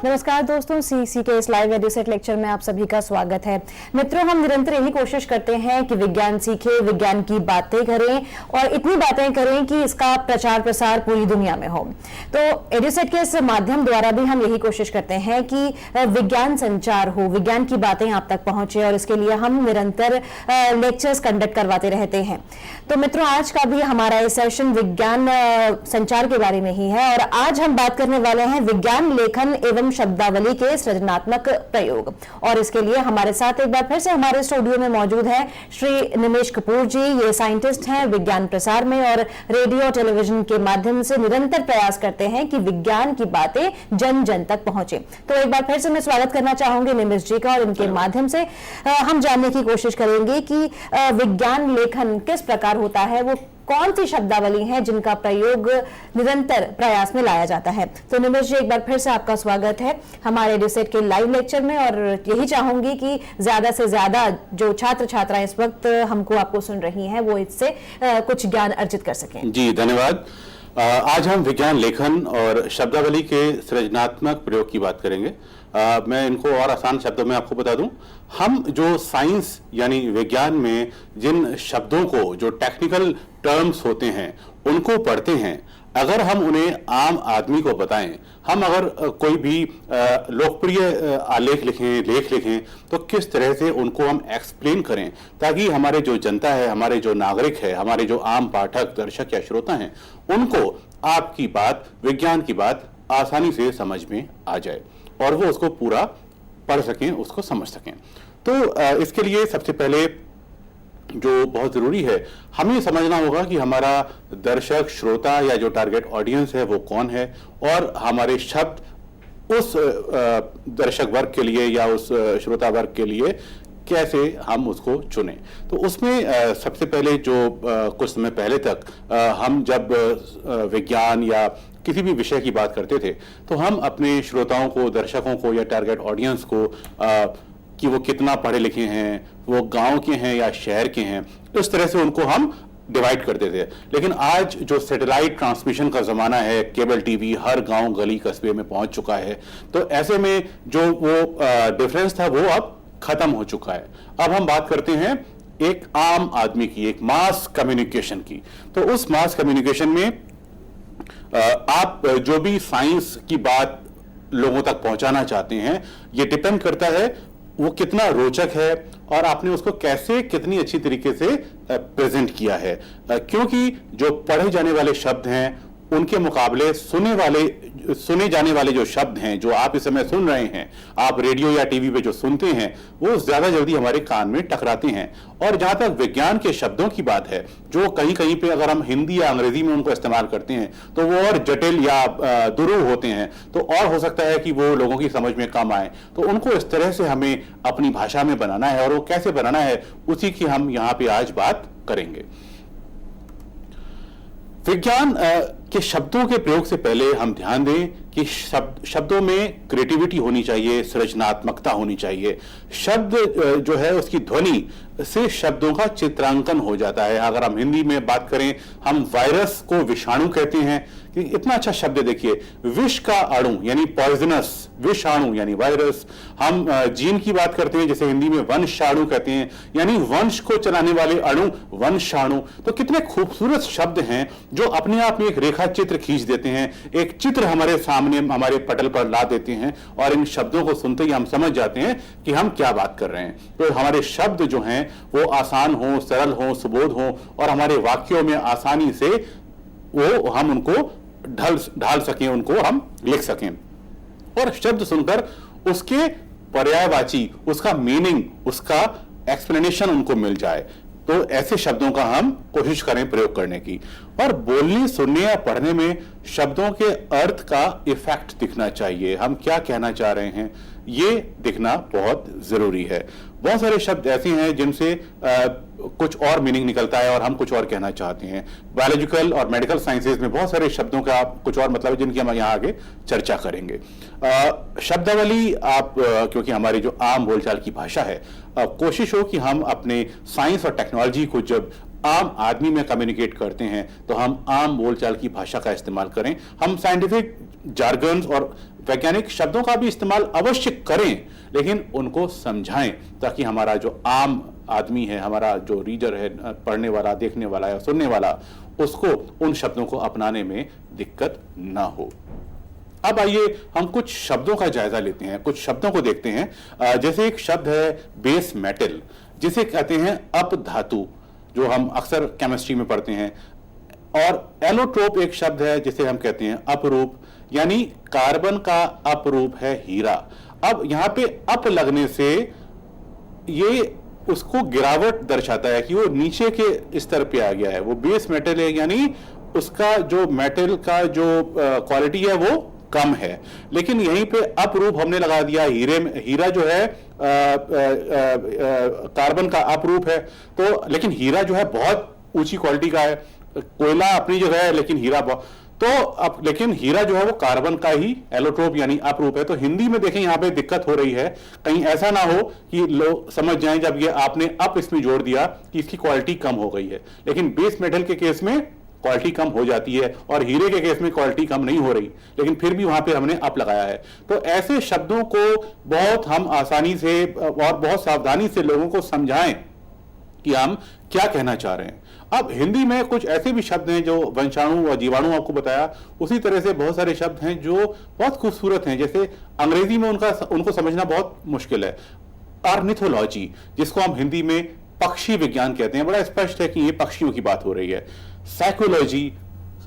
नमस्कार दोस्तों, सीसी के इस लाइव एडुसेट लेक्चर में आप सभी का स्वागत है। मित्रों, हम निरंतर यही कोशिश करते हैं कि विज्ञान सीखें, विज्ञान की बातें करें और इतनी बातें करें कि इसका प्रचार प्रसार पूरी दुनिया में हो। तो एडुसेट के इस माध्यम द्वारा भी हम यही कोशिश करते हैं कि विज्ञान संचार हो, विज्ञान की बातें आप तक पहुंचे और इसके लिए हम निरंतर लेक्चर्स कंडक्ट करवाते रहते हैं। तो मित्रों, आज का भी हमारा ये सेशन विज्ञान संचार के बारे में ही है और आज हम बात करने वाले हैं विज्ञान लेखन एवं शब्दावली के सृजनात्मक प्रयोग। और इसके लिए हमारे साथ एक बार फिर से हमारे स्टूडियो में मौजूद है श्री निमेश कपूर जी। ये साइंटिस्ट हैं, विज्ञान प्रसार में और रेडियो और टेलीविजन के माध्यम से निरंतर प्रयास करते हैं कि विज्ञान की बातें जन जन तक पहुंचे। तो एक बार फिर से मैं स्वागत करना चाहूंगी निमेश जी का और इनके माध्यम से हम जानने की कोशिश करेंगे कि विज्ञान लेखन किस प्रकार होता है, वो कौन सी शब्दावली है जिनका प्रयोग निरंतर प्रयास में लाया जाता है। तो निमेश जी, एक बार फिर से आपका स्वागत है हमारे एडुसेट के लाइव लेक्चर में और यही चाहूंगी कि ज्यादा से ज्यादा जो छात्र छात्राएं इस वक्त हमको आपको सुन रही हैं वो इससे कुछ ज्ञान अर्जित कर सकें। जी धन्यवाद। आज हम विज्ञान लेखन और शब्दावली के सृजनात्मक प्रयोग की बात करेंगे। मैं इनको और आसान शब्दों में आपको बता दूं। हम जो साइंस यानी विज्ञान में जिन शब्दों को, जो टेक्निकल टर्म्स होते हैं, उनको पढ़ते हैं, अगर हम उन्हें आम आदमी को बताएं, हम अगर कोई भी लोकप्रिय आलेख लिखें, लेख लिखें, तो किस तरह से उनको हम एक्सप्लेन करें ताकि हमारे जो जनता है, हमारे जो नागरिक है, हमारे जो आम पाठक, दर्शक या श्रोता हैं, उनको आपकी बात, विज्ञान की बात आसानी से समझ में आ जाए और वो उसको पूरा पढ़ सकें, उसको समझ सकें। तो इसके लिए सबसे पहले जो बहुत ज़रूरी है, हमें समझना होगा कि हमारा दर्शक, श्रोता या जो टारगेट ऑडियंस है वो कौन है और हमारे शब्द उस दर्शक वर्ग के लिए या उस श्रोता वर्ग के लिए कैसे हम उसको चुनें। तो उसमें सबसे पहले जो कुछ समय पहले तक हम जब विज्ञान या किसी भी विषय की बात करते थे तो हम अपने श्रोताओं को, दर्शकों को या टारगेट ऑडियंस को कि वो कितना पढ़े लिखे हैं, वो गांव के हैं या शहर के हैं, इस तरह से उनको हम डिवाइड करते थे। लेकिन आज जो सैटेलाइट ट्रांसमिशन का ज़माना है, केबल टीवी हर गांव गली कस्बे में पहुंच चुका है, तो ऐसे में जो वो डिफरेंस था वो अब खत्म हो चुका है। अब हम बात करते हैं एक आम आदमी की, एक मास कम्युनिकेशन की। तो उस मास कम्युनिकेशन में आप जो भी साइंस की बात लोगों तक पहुंचाना चाहते हैं, ये डिपेंड करता है वो कितना रोचक है और आपने उसको कैसे, कितनी अच्छी तरीके से प्रेजेंट किया है। क्योंकि जो पढ़े जाने वाले शब्द हैं उनके मुकाबले सुने जाने वाले जो शब्द हैं, जो आप इस समय सुन रहे हैं, आप रेडियो या टीवी पे जो सुनते हैं, वो ज्यादा जल्दी हमारे कान में टकराते हैं। और जहां तक विज्ञान के शब्दों की बात है, जो कहीं कहीं पे अगर हम हिंदी या अंग्रेजी में उनको इस्तेमाल करते हैं तो वो और जटिल या दुरूह होते हैं, तो और हो सकता है कि वो लोगों की समझ में कम आए। तो उनको इस तरह से हमें अपनी भाषा में बनाना है और वो कैसे बनाना है उसी की हम यहाँ पे आज बात करेंगे। विज्ञान के शब्दों के प्रयोग से पहले हम ध्यान दें कि शब्दों में क्रिएटिविटी होनी चाहिए, सृजनात्मकता होनी चाहिए। शब्द जो है उसकी ध्वनि से शब्दों का चित्रांकन हो जाता है। अगर हम हिंदी में बात करें, हम वायरस को विषाणु कहते हैं, कि इतना अच्छा शब्द देखिए, विष का अणु यानी पॉइजनस, विषाणु यानी वायरस। हम जीन की बात करते हैं, जैसे हिंदी में वंशाणु कहते हैं, यानी वंश को चलाने वाले अणु वंशाणु। तो कितने खूबसूरत शब्द हैं जो अपने आप में एक रेखा चित्र खींच देते हैं, एक चित्र हमारे सामने, हमारे पटल पर ला देते हैं और इन शब्दों को सुनते ही हम समझ जाते हैं कि हम क्या बात कर रहे हैं। तो हमारे शब्द जो हैं वो आसान हो, सरल हो, सुबोध हो और हमारे वाक्यों में आसानी से वो हम उनको ढाल सकें, उनको हम लिख सकें और शब्द सुनकर उसके पर्यायवाची, उसका मीनिंग, उसका एक्सप्लेनेशन उनको मिल जाए। तो ऐसे शब्दों का हम कोशिश करें प्रयोग करने की। और बोलने, सुनने या पढ़ने में शब्दों के अर्थ का इफेक्ट दिखना चाहिए, हम क्या कहना चाह रहे हैं ये दिखना बहुत जरूरी है। बहुत सारे शब्द ऐसे हैं जिनसे कुछ और मीनिंग निकलता है और हम कुछ और कहना चाहते हैं। बायोलॉजिकल और मेडिकल साइंसेज में बहुत सारे शब्दों का कुछ और मतलब है जिनकी हम यहाँ आगे चर्चा करेंगे। शब्दावली आप क्योंकि हमारी जो आम बोलचाल की भाषा है, कोशिश हो कि हम अपने साइंस और टेक्नोलॉजी को जब आम आदमी में कम्युनिकेट करते हैं तो हम आम बोलचाल की भाषा का इस्तेमाल करें। हम साइंटिफिक जार्गन्स और वैज्ञानिक शब्दों का भी इस्तेमाल अवश्य करें, लेकिन उनको समझाएं ताकि हमारा जो आम आदमी है, हमारा जो रीडर है, पढ़ने वाला, देखने वाला या सुनने वाला, उसको उन शब्दों को अपनाने में दिक्कत ना हो। अब आइए हम कुछ शब्दों का जायजा लेते हैं, कुछ शब्दों को देखते हैं। जैसे एक शब्द है बेस मेटल, जिसे कहते हैं अपधातु, जो हम अक्सर केमिस्ट्री में पढ़ते हैं। और एलोट्रोप एक शब्द है जिसे हम कहते हैं अपरूप, यानी कार्बन का अपरूप है हीरा। अब यहां पे अप लगने से ये उसको गिरावट दर्शाता है कि वो नीचे के स्तर पे आ गया है, वो बेस मेटल है, यानी उसका जो मेटल का जो क्वालिटी है वो कम है। लेकिन यहीं पे अपरूप हमने लगा दिया, हीरा जो है कार्बन का अपरूप है, तो लेकिन हीरा जो है बहुत ऊंची क्वालिटी का है। कोयला अपनी जगह है लेकिन हीरा लेकिन हीरा जो है वो कार्बन का ही एलोट्रोप यानी अपरूप है। तो हिंदी में देखें यहाँ पे दिक्कत हो रही है, कहीं ऐसा ना हो कि लोग समझ जाएं जब ये आपने अप इसमें जोड़ दिया कि इसकी क्वालिटी कम हो गई है। लेकिन बेस मेटल के केस में क्वालिटी कम हो जाती है और हीरे के केस में क्वालिटी कम नहीं हो रही, लेकिन फिर भी वहां पे हमने अप लगाया है। तो ऐसे शब्दों को बहुत हम आसानी से और बहुत सावधानी से लोगों को समझाएं कि हम क्या कहना चाह रहे हैं। अब हिंदी में कुछ ऐसे भी शब्द हैं जो वंशाणु और जीवाणु आपको बताया, उसी तरह से बहुत सारे शब्द हैं जो बहुत खूबसूरत हैं। जैसे अंग्रेजी में उनको समझना बहुत मुश्किल है। ऑर्निथोलॉजी, जिसको हम हिंदी में पक्षी विज्ञान कहते हैं, बड़ा स्पष्ट है कि ये पक्षियों की बात हो रही है। साइकोलॉजी,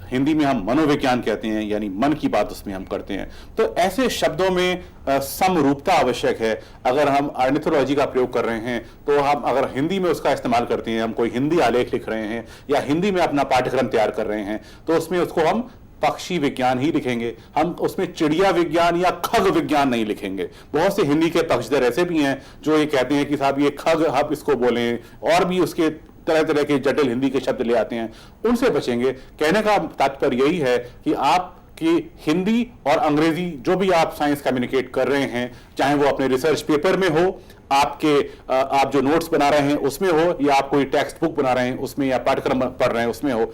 हिंदी में हम मनोविज्ञान कहते हैं, यानी मन की बात उसमें हम करते हैं। तो ऐसे शब्दों में समरूपता आवश्यक है। अगर हम ऑर्निथोलॉजी का प्रयोग कर रहे हैं तो हम अगर हिंदी में उसका इस्तेमाल करते हैं, हम कोई हिंदी आलेख लिख रहे हैं या हिंदी में अपना पाठ्यक्रम तैयार कर रहे हैं, तो उसमें उसको हम पक्षी विज्ञान ही लिखेंगे। हम उसमें चिड़िया विज्ञान या खग विज्ञान नहीं लिखेंगे। बहुत से हिंदी के पक्षधर ऐसे भी हैं जो ये कहते हैं कि साहब ये खग, आप इसको बोलें, और भी उसके तरह तरह के जटिल हिंदी के शब्द ले आते हैं, उनसे बचेंगे। कहने का तात्पर्य यही है कि आपकी हिंदी और अंग्रेजी जो भी आप साइंस कम्युनिकेट कर रहे हैं, चाहे वो अपने रिसर्च पेपर में हो, आप जो नोट्स बना रहे हैं उसमें हो, या आप कोई टेक्स्ट बुक बना रहे हैं उसमें, या पाठ्यक्रम पढ़ रहे हैं उसमें हो,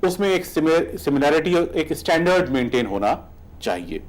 उसमें एक सिमिलैरिटी, एक स्टैंडर्ड मेंटेन होना चाहिए।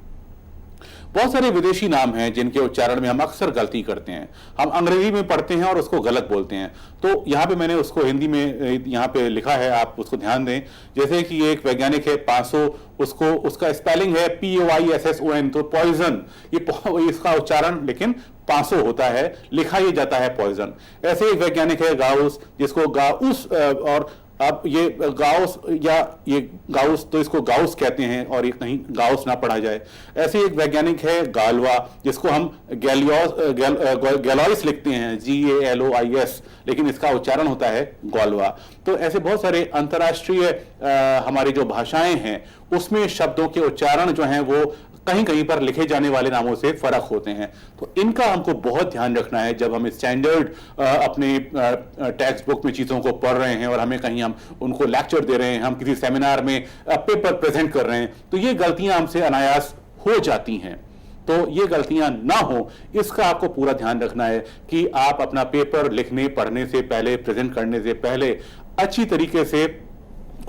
बहुत सारे विदेशी नाम हैं जिनके उच्चारण में हम अक्सर गलती करते हैं। हम अंग्रेजी में पढ़ते हैं और उसको गलत बोलते हैं। तो यहाँ पे मैंने उसको हिंदी में यहाँ पे लिखा है, आप उसको ध्यान दें। जैसे कि ये एक वैज्ञानिक है पासो, उसका स्पेलिंग है POISSON, तो पॉइजन, ये इसका उच्चारण लेकिन पासो होता है, लिखा ये जाता है पॉइजन। ऐसे एक वैज्ञानिक है गाउस, जिसको गाउस, और अब ये गाउस या ये गाउस, तो इसको गाउस कहते हैं और ये कहीं गाउस ना पढ़ा जाए। ऐसे एक वैज्ञानिक है गालवा, जिसको हम गैलोइस लिखते हैं, GALOIS, लेकिन इसका उच्चारण होता है गौलवा। तो ऐसे बहुत सारे अंतर्राष्ट्रीय हमारी जो भाषाएं हैं उसमें शब्दों के उच्चारण जो हैं वो कहीं कहीं पर लिखे जाने वाले नामों से फर्क होते हैं। तो इनका हमको बहुत ध्यान रखना है जब हम स्टैंडर्ड अपने टेक्स्ट बुक में चीज़ों को पढ़ रहे हैं और हमें कहीं हम उनको लेक्चर दे रहे हैं, हम किसी सेमिनार में पेपर प्रेजेंट कर रहे हैं, तो ये गलतियां हमसे अनायास हो जाती हैं। तो ये गलतियां ना हो, इसका आपको पूरा ध्यान रखना है कि आप अपना पेपर लिखने पढ़ने से पहले, प्रेजेंट करने से पहले अच्छी तरीके से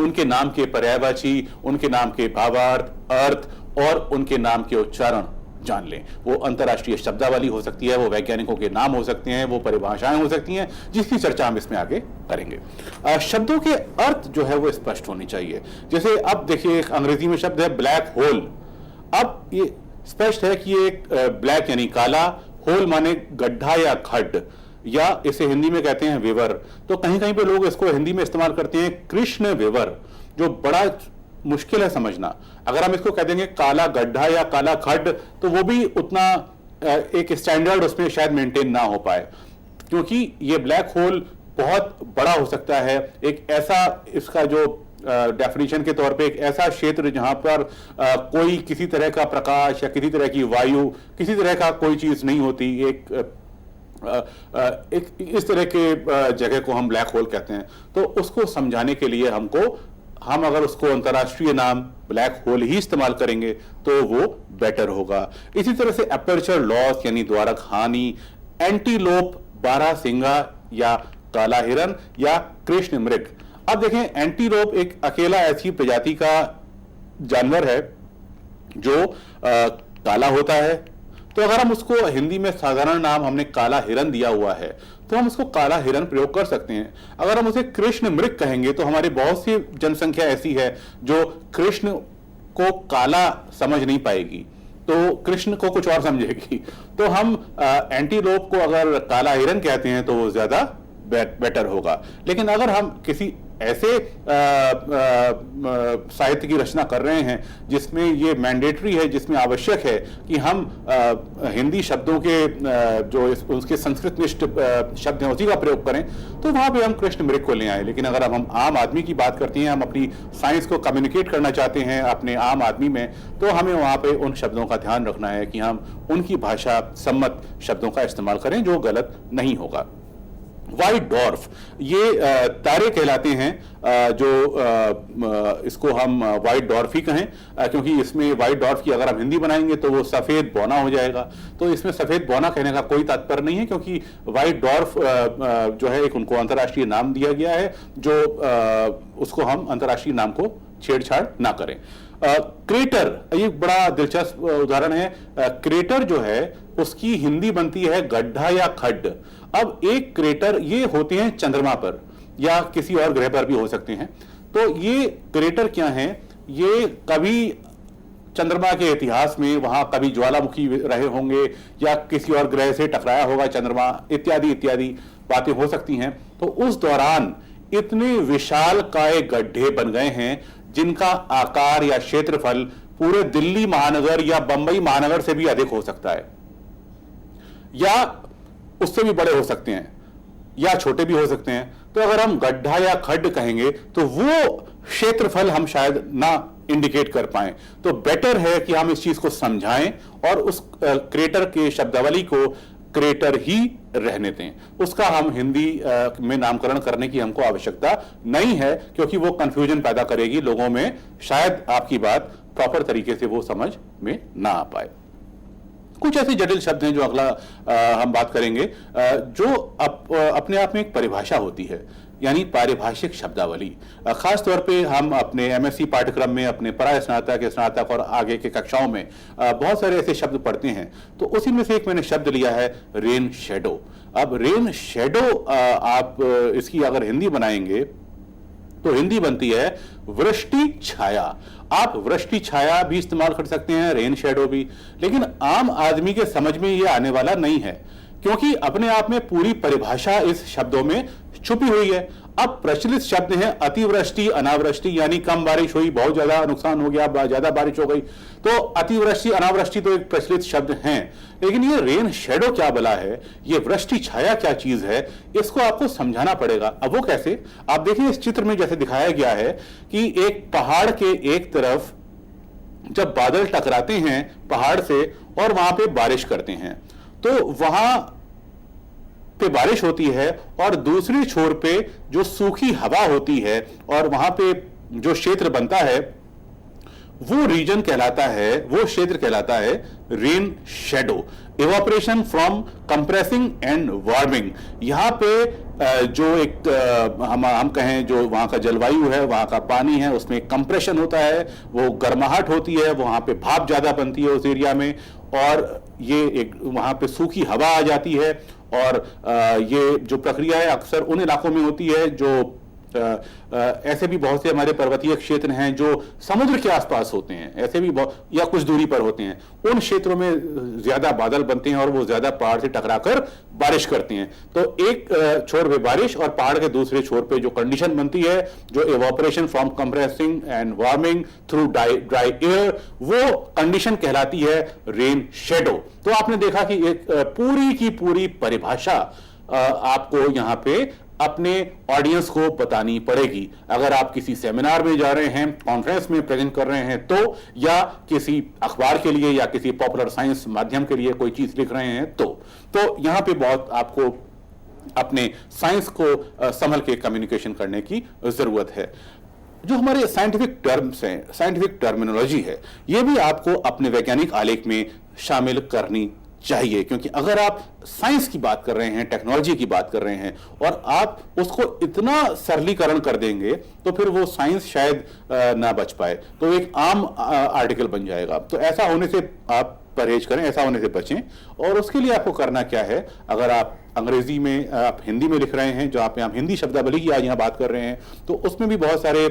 उनके नाम के पर्यायवाची, उनके नाम के भावार्थ, अर्थ और उनके नाम के उच्चारण जान लें। वो अंतर्राष्ट्रीय शब्दावली हो सकती है, वो वैज्ञानिकों के नाम हो सकते हैं, वो परिभाषाएं हो सकती हैं, जिसकी चर्चा हम इसमें आगे करेंगे। शब्दों के अर्थ जो है वो स्पष्ट होने चाहिए। जैसे अब देखिए एक अंग्रेजी में शब्द है ब्लैक होल। अब ये स्पष्ट है कि ये एक ब्लैक यानी काला, होल माने गड्ढा या खड्ड, या इसे हिंदी में कहते हैं विवर। तो कहीं कहीं पे लोग इसको हिंदी में इस्तेमाल करते हैं कृष्ण विवर, जो बड़ा मुश्किल है समझना। अगर हम इसको कह देंगे काला गड्ढा या काला खड्ड, तो वो भी उतना एक स्टैंडर्ड उसमें शायद मेंटेन ना हो पाए, क्योंकि ये ब्लैक होल बहुत बड़ा हो सकता है। एक ऐसा इसका जो डेफिनेशन के तौर पे एक ऐसा क्षेत्र जहां पर कोई किसी तरह का प्रकाश या किसी तरह की वायु, किसी तरह का कोई चीज नहीं होती, एक इस तरह के जगह को हम ब्लैक होल कहते हैं। तो उसको समझाने के लिए हम अगर उसको अंतर्राष्ट्रीय नाम ब्लैक होल ही इस्तेमाल करेंगे तो वो बेटर होगा। इसी तरह से अपर्चर लॉस यानी द्वारक हानि, एंटीलोप बारहसिंगा या काला हिरन या कृष्ण मृग। अब देखें, एंटीलोप एक अकेला ऐसी प्रजाति का जानवर है जो काला होता है। तो अगर हम उसको हिंदी में साधारण नाम हमने काला हिरन दिया हुआ है तो हम उसको काला हिरन प्रयोग कर सकते हैं। अगर हम उसे कृष्ण मृग कहेंगे तो हमारी बहुत सी जनसंख्या ऐसी है जो कृष्ण को काला समझ नहीं पाएगी, तो कृष्ण को कुछ और समझेगी। तो हम एंटीलोप को अगर काला हिरन कहते हैं तो वो ज्यादा बेटर होगा। लेकिन अगर हम किसी ऐसे साहित्य की रचना कर रहे हैं जिसमें ये मैंडेटरी है, जिसमें आवश्यक है कि हम हिंदी शब्दों के जो उसके संस्कृतनिष्ठ शब्द हैं उसी का प्रयोग करें, तो वहां पे हम कृष्ण मृग को ले आए। लेकिन अगर हम आम आदमी की बात करते हैं, हम अपनी साइंस को कम्युनिकेट करना चाहते हैं अपने आम आदमी में, तो हमें वहां पे उन शब्दों का ध्यान रखना है कि हम उनकी भाषा सम्मत शब्दों का इस्तेमाल करें जो गलत नहीं होगा। व्हाइट डॉर्फ ये तारे कहलाते हैं, जो इसको हम व्हाइट डॉर्फ ही कहें, क्योंकि इसमें व्हाइट डॉर्फ की अगर हम हिंदी बनाएंगे तो वो सफेद बौना हो जाएगा। तो इसमें सफेद बौना कहने का कोई तात्पर्य नहीं है, क्योंकि व्हाइट डॉर्फ जो है एक उनको अंतर्राष्ट्रीय नाम दिया गया है, जो उसको हम अंतर्राष्ट्रीय नाम को छेड़छाड़ ना करें। क्रेटर ये बड़ा दिलचस्प उदाहरण है। क्रेटर जो है उसकी हिंदी बनती है गड्ढा या खड्ड। अब एक क्रेटर ये होते हैं चंद्रमा पर या किसी और ग्रह पर भी हो सकते हैं। तो ये क्रेटर क्या हैं? ये कभी चंद्रमा के इतिहास में वहां कभी ज्वालामुखी रहे होंगे या किसी और ग्रह से टकराया होगा चंद्रमा, इत्यादि इत्यादि बातें हो सकती हैं। तो उस दौरान इतने विशाल काय गड्ढे बन गए हैं जिनका आकार या क्षेत्रफल पूरे दिल्ली महानगर या बंबई महानगर से भी अधिक हो सकता है, या उससे भी बड़े हो सकते हैं, या छोटे भी हो सकते हैं। तो अगर हम गड्ढा या खड्ड कहेंगे तो वो क्षेत्रफल हम शायद ना इंडिकेट कर पाए। तो बेटर है कि हम इस चीज को समझाएं और उस क्रेटर के शब्दावली को क्रेटर ही रहने दें। उसका हम हिंदी में नामकरण करने की हमको आवश्यकता नहीं है, क्योंकि वो कंफ्यूजन पैदा करेगी लोगों में। शायद आपकी बात प्रॉपर तरीके से वो समझ में ना आ पाए। कुछ ऐसे जटिल शब्द हैं जो अगला हम बात करेंगे, जो अपने आप में एक परिभाषा होती है, यानी पारिभाषिक शब्दावली। खास तौर पे हम अपने एमएससी पाठ्यक्रम में, अपने पराय स्नातक, स्नातक और आगे के कक्षाओं में बहुत सारे ऐसे शब्द पढ़ते हैं। तो उसी में से एक मैंने शब्द लिया है रेन शेडो। अब रेन शेडो आप इसकी अगर हिंदी बनाएंगे तो हिंदी बनती है वृष्टि छाया। आप वृष्टि छाया भी इस्तेमाल कर सकते हैं, रेन शेडो भी, लेकिन आम आदमी के समझ में यह आने वाला नहीं है, क्योंकि अपने आप में पूरी परिभाषा इस शब्दों में छुपी हुई है। अब प्रचलित शब्द हैं अतिवृष्टि, अनावृष्टि, यानी कम बारिश हुई, बहुत ज्यादा नुकसान हो गया, ज्यादा बारिश हो गई। तो अतिवृष्टि, अनावृष्टि तो एक प्रचलित शब्द हैं, लेकिन ये रेन शेडो क्या बला है, ये वृष्टि छाया क्या चीज है, इसको आपको समझाना पड़ेगा। अब वो कैसे? आप देखिए इस चित्र में जैसे दिखाया गया है कि एक पहाड़ के एक तरफ जब बादल टकराते हैं पहाड़ से और वहां पे बारिश करते हैं, तो वहां पे बारिश होती है और दूसरी छोर पे जो सूखी हवा होती है और वहां पे जो क्षेत्र बनता है वो रीजन कहलाता है, वो क्षेत्र कहलाता है rain shadow. Evaporation from compressing and warming. यहां पे जो एक हम कहें जो वहां का जलवायु है, वहां का पानी है, उसमें कंप्रेशन होता है, वो गर्माहट होती है, वहां पे भाप ज्यादा बनती है उस एरिया में, और ये एक वहां पे सूखी हवा आ जाती है। और ये जो प्रक्रिया है अक्सर उन इलाकों में होती है जो ऐसे भी बहुत से हमारे पर्वतीय क्षेत्र हैं जो समुद्र के आसपास होते हैं, ऐसे भी या कुछ दूरी पर होते हैं, उन क्षेत्रों में ज्यादा बादल बनते हैं और वो ज्यादा पहाड़ से टकराकर बारिश करते हैं। तो एक छोर पे बारिश और पहाड़ के दूसरे छोर पे जो कंडीशन बनती है, जो evaporation from compressing and warming through dry air, वो कंडीशन कहलाती है रेन शेडो। तो आपने देखा कि एक पूरी की पूरी परिभाषा आपको यहां पे अपने ऑडियंस को बतानी पड़ेगी। अगर आप किसी सेमिनार में जा रहे हैं, कॉन्फ्रेंस में प्रेजेंट कर रहे हैं तो, या किसी अखबार के लिए या किसी पॉपुलर साइंस माध्यम के लिए कोई चीज लिख रहे हैं तो यहां पे बहुत आपको अपने साइंस को संभल के कम्युनिकेशन करने की जरूरत है। जो हमारे साइंटिफिक टर्म्स हैं, साइंटिफिक टर्मिनोलॉजी है, ये भी आपको अपने वैज्ञानिक आलेख में शामिल करनी चाहिए, क्योंकि अगर आप साइंस की बात कर रहे हैं, टेक्नोलॉजी की बात कर रहे हैं और आप उसको इतना सरलीकरण कर देंगे तो फिर वो साइंस शायद ना बच पाए, तो एक आम आर्टिकल बन जाएगा। तो ऐसा होने से आप परहेज करें, ऐसा होने से बचें। और उसके लिए आपको करना क्या है, अगर आप अंग्रेजी में, आप हिंदी में लिख रहे हैं, जो आप यहाँ हिंदी शब्दावली की आज यहाँ बात कर रहे हैं, तो उसमें भी बहुत सारे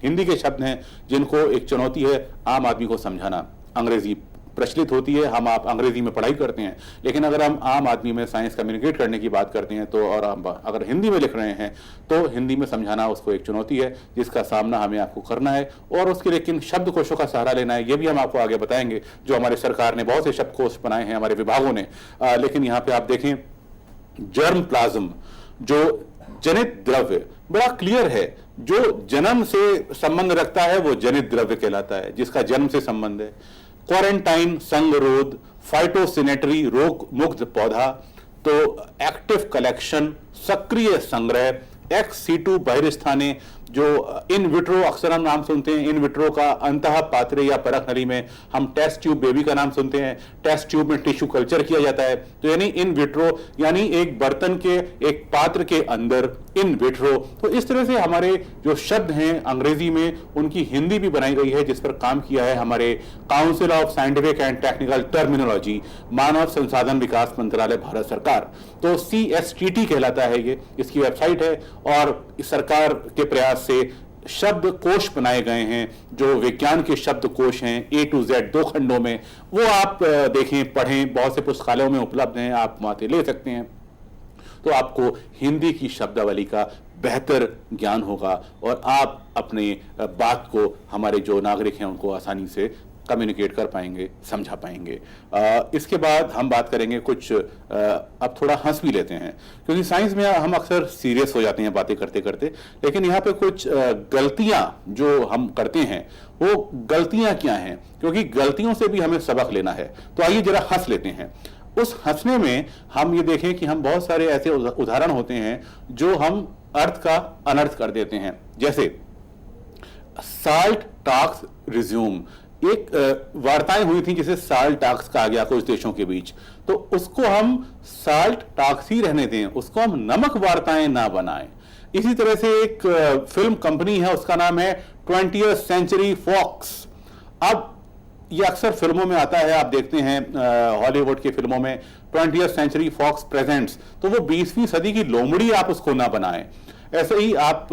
हिंदी के शब्द हैं जिनको एक चुनौती है आम आदमी को समझाना। अंग्रेजी प्रचलित होती है, आप अंग्रेजी में पढ़ाई करते हैं, लेकिन अगर हम आम आदमी में साइंस कम्युनिकेट करने की बात करते हैं तो, और हम अगर हिंदी में लिख रहे हैं तो हिंदी में समझाना उसको एक चुनौती है जिसका सामना हमें आपको करना है। और उसके लेकिन शब्दकोशों का सहारा लेना है, ये भी हम आपको आगे बताएंगे। जो हमारे सरकार ने बहुत से शब्दकोश बनाए हैं, हमारे विभागों ने, लेकिन यहाँ पे आप देखें जर्म प्लाज्म, जो जनित द्रव्य, बड़ा क्लियर है, जो जन्म से संबंध रखता है वो जनित द्रव्य कहलाता है, जिसका जन्म से संबंध है। क्वारंटाइन, संगरोध, फाइटोसिनेटरी, रोग मुक्त पौधा, तो एक्टिव कलेक्शन, सक्रिय संग्रह, एक्स सीटू बहिर्स्थाने, जो इन विट्रो, अक्सर हम नाम सुनते हैं इन विट्रो का, अंतः पात्रे या परख नली में हम टेस्ट ट्यूब बेबी का नाम सुनते हैं, टेस्ट ट्यूब में टिश्यू कल्चर किया जाता है। तो यानी इन विट्रो यानी एक बर्तन के, एक पात्र के अंदर इन विट्रो। तो इस तरह से हमारे जो शब्द हैं अंग्रेजी में, उनकी हिंदी भी बनाई गई है, जिस पर काम किया है हमारे council of scientific and technical terminology, मानव संसाधन विकास मंत्रालय, भारत सरकार। तो CSTT कहलाता है ये, इसकी वेबसाइट है। और सरकार के प्रयास से शब्द कोश बनाए गए हैं, जो विज्ञान के शब्द कोश हैं A to Z 2 खंडों में, वो आप देखें, पढ़ें, बहुत से पुस्तकालयों में उपलब्ध हैं, आप वहां से ले सकते हैं। तो आपको हिंदी की शब्दावली का बेहतर ज्ञान होगा और आप अपने बात को हमारे जो नागरिक हैं उनको आसानी से कम्युनिकेट कर पाएंगे, समझा पाएंगे। इसके बाद हम बात करेंगे कुछ, अब थोड़ा हंस भी लेते हैं, क्योंकि साइंस में हम अक्सर सीरियस हो जाते हैं बातें करते करते, लेकिन यहाँ पे कुछ गलतियां जो हम करते हैं, वो गलतियां क्या हैं, क्योंकि गलतियों से भी हमें सबक लेना है। तो आइए जरा हंस लेते हैं। उस हंसने में हम ये देखें कि हम बहुत सारे ऐसे उदाहरण होते हैं जो हम अर्थ का अनर्थ कर देते हैं। जैसे साल्ट टॉक्स रिज्यूम, एक वार्ताएं हुई थी जिसे साल्ट टॉक्स कहा गया कुछ देशों के बीच, तो उसको हम साल्ट टॉक्स ही रहने दें, उसको हम नमक वार्ताएं ना बनाएं। इसी तरह से एक फिल्म कंपनी है, उसका नाम है 20th सेंचुरी फॉक्स। अब ये अक्सर फिल्मों में आता है, आप देखते हैं हॉलीवुड की फिल्मों में 20th सेंचुरी फॉक्स प्रेजेंट्स, तो वो 20वीं सदी की लोमड़ी आप उसको ना बनाएं। ऐसे ही आप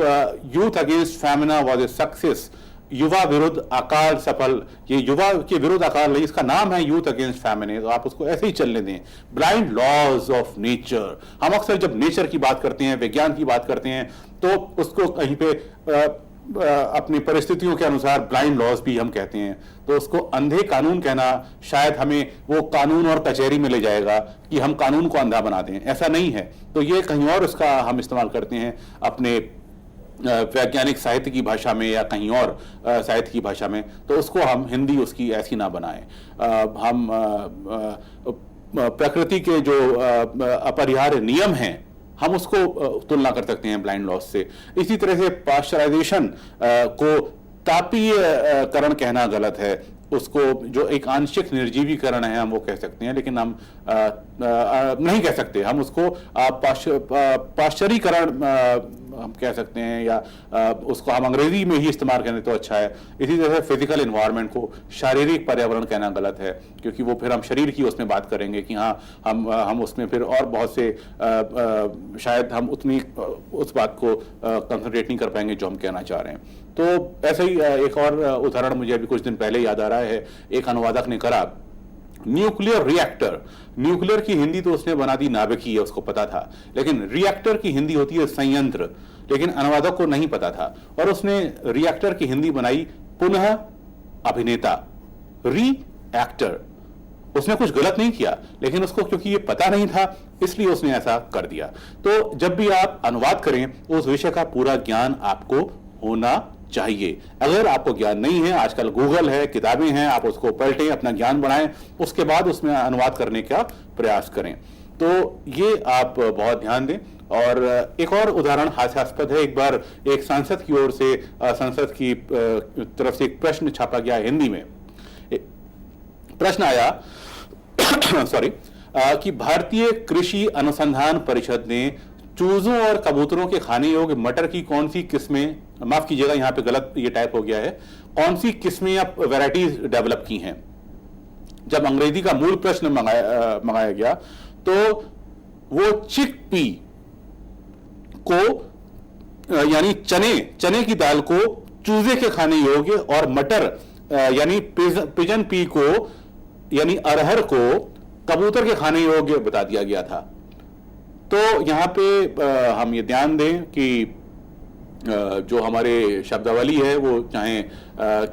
youth against Femina was a success, युवा विरुद्ध अकाल सफल, ये युवा के विरुद्ध अकाल नहीं, इसका नाम है यूथ अगेंस्ट फेमिनिज्म, तो आप उसको ऐसे ही चलने दें। ब्लाइंड लॉज ऑफ नेचर, हम अक्सर जब नेचर की बात करते हैं, विज्ञान की बात करते हैं, तो उसको कहीं पे अपनी परिस्थितियों के अनुसार ब्लाइंड लॉज भी हम कहते हैं। तो उसको अंधे कानून कहना शायद हमें वो कानून और कचहरी में ले जाएगा कि हम कानून को अंधा बना दें, ऐसा नहीं है। तो ये कहीं और उसका हम इस्तेमाल करते हैं अपने वैज्ञानिक साहित्य की भाषा में या कहीं और साहित्य की भाषा में, तो उसको हम हिंदी उसकी ऐसी ना बनाएं। हम प्रकृति के जो अपरिहार्य नियम हैं, हम उसको तुलना कर सकते हैं ब्लाइंड लॉस से। इसी तरह से पाश्चराइजेशन को तापीयकरण कहना गलत है, उसको जो एक आंशिक निर्जीवीकरण है हम वो कह सकते हैं, लेकिन हम नहीं कह सकते, हम उसको पाश्चरीकरण हम कह सकते हैं, या उसको हम अंग्रेजी में ही इस्तेमाल करें तो अच्छा है। इसी तरह से फिजिकल इन्वायरमेंट को शारीरिक पर्यावरण कहना गलत है, क्योंकि वो फिर हम शरीर की उसमें बात करेंगे कि हाँ हम उसमें फिर और बहुत से शायद हम उतनी उस बात को कंसंट्रेट नहीं कर पाएंगे जो हम कहना चाह रहे हैं। तो ऐसे ही एक और उदाहरण मुझे अभी कुछ दिन पहले याद आ रहा है, एक अनुवादक ने करा न्यूक्लियर रिएक्टर। न्यूक्लियर की हिंदी तो उसने बना दी नाभिकीय, उसको पता था, लेकिन रिएक्टर की हिंदी होती है संयंत्र, लेकिन अनुवादक को नहीं पता था, और उसने रिएक्टर की हिंदी बनाई पुनः अभिनेता, रिएक्टर। उसने कुछ गलत नहीं किया, लेकिन उसको क्योंकि ये पता नहीं था इसलिए उसने ऐसा कर दिया। तो जब भी आप अनुवाद करें उस विषय का पूरा ज्ञान आपको होना चाहिए। अगर आपको ज्ञान नहीं है, आजकल गूगल है, किताबें हैं, आप उसको पलटें, अपना ज्ञान बढ़ाएं, उसके बाद उसमें अनुवाद करने का प्रयास करें। तो ये आप बहुत ध्यान दें। और एक और उदाहरण हास्यास्पद है। एक बार एक सांसद की ओर से संसद की तरफ से एक प्रश्न छापा गया हिंदी में। प्रश्न आया सॉरी कि भारतीय कृषि अनुसंधान परिषद ने चूजों और कबूतरों के खाने योग्य मटर की कौन सी किस्में, माफ कीजिएगा यहाँ पे गलत ये टाइप हो गया है, कौन सी किस्में या वैरायटीज डेवलप की हैं। जब अंग्रेजी का मूल प्रश्न मंगाया गया तो वो चिकपी को यानी चने की दाल को चूजे के खाने योग्य और मटर यानी पिजन पी को यानी अरहर को कबूतर के खाने योग्य बता दिया गया था। तो यहां पे हम ये ध्यान दें कि जो हमारे शब्दावली है वो चाहे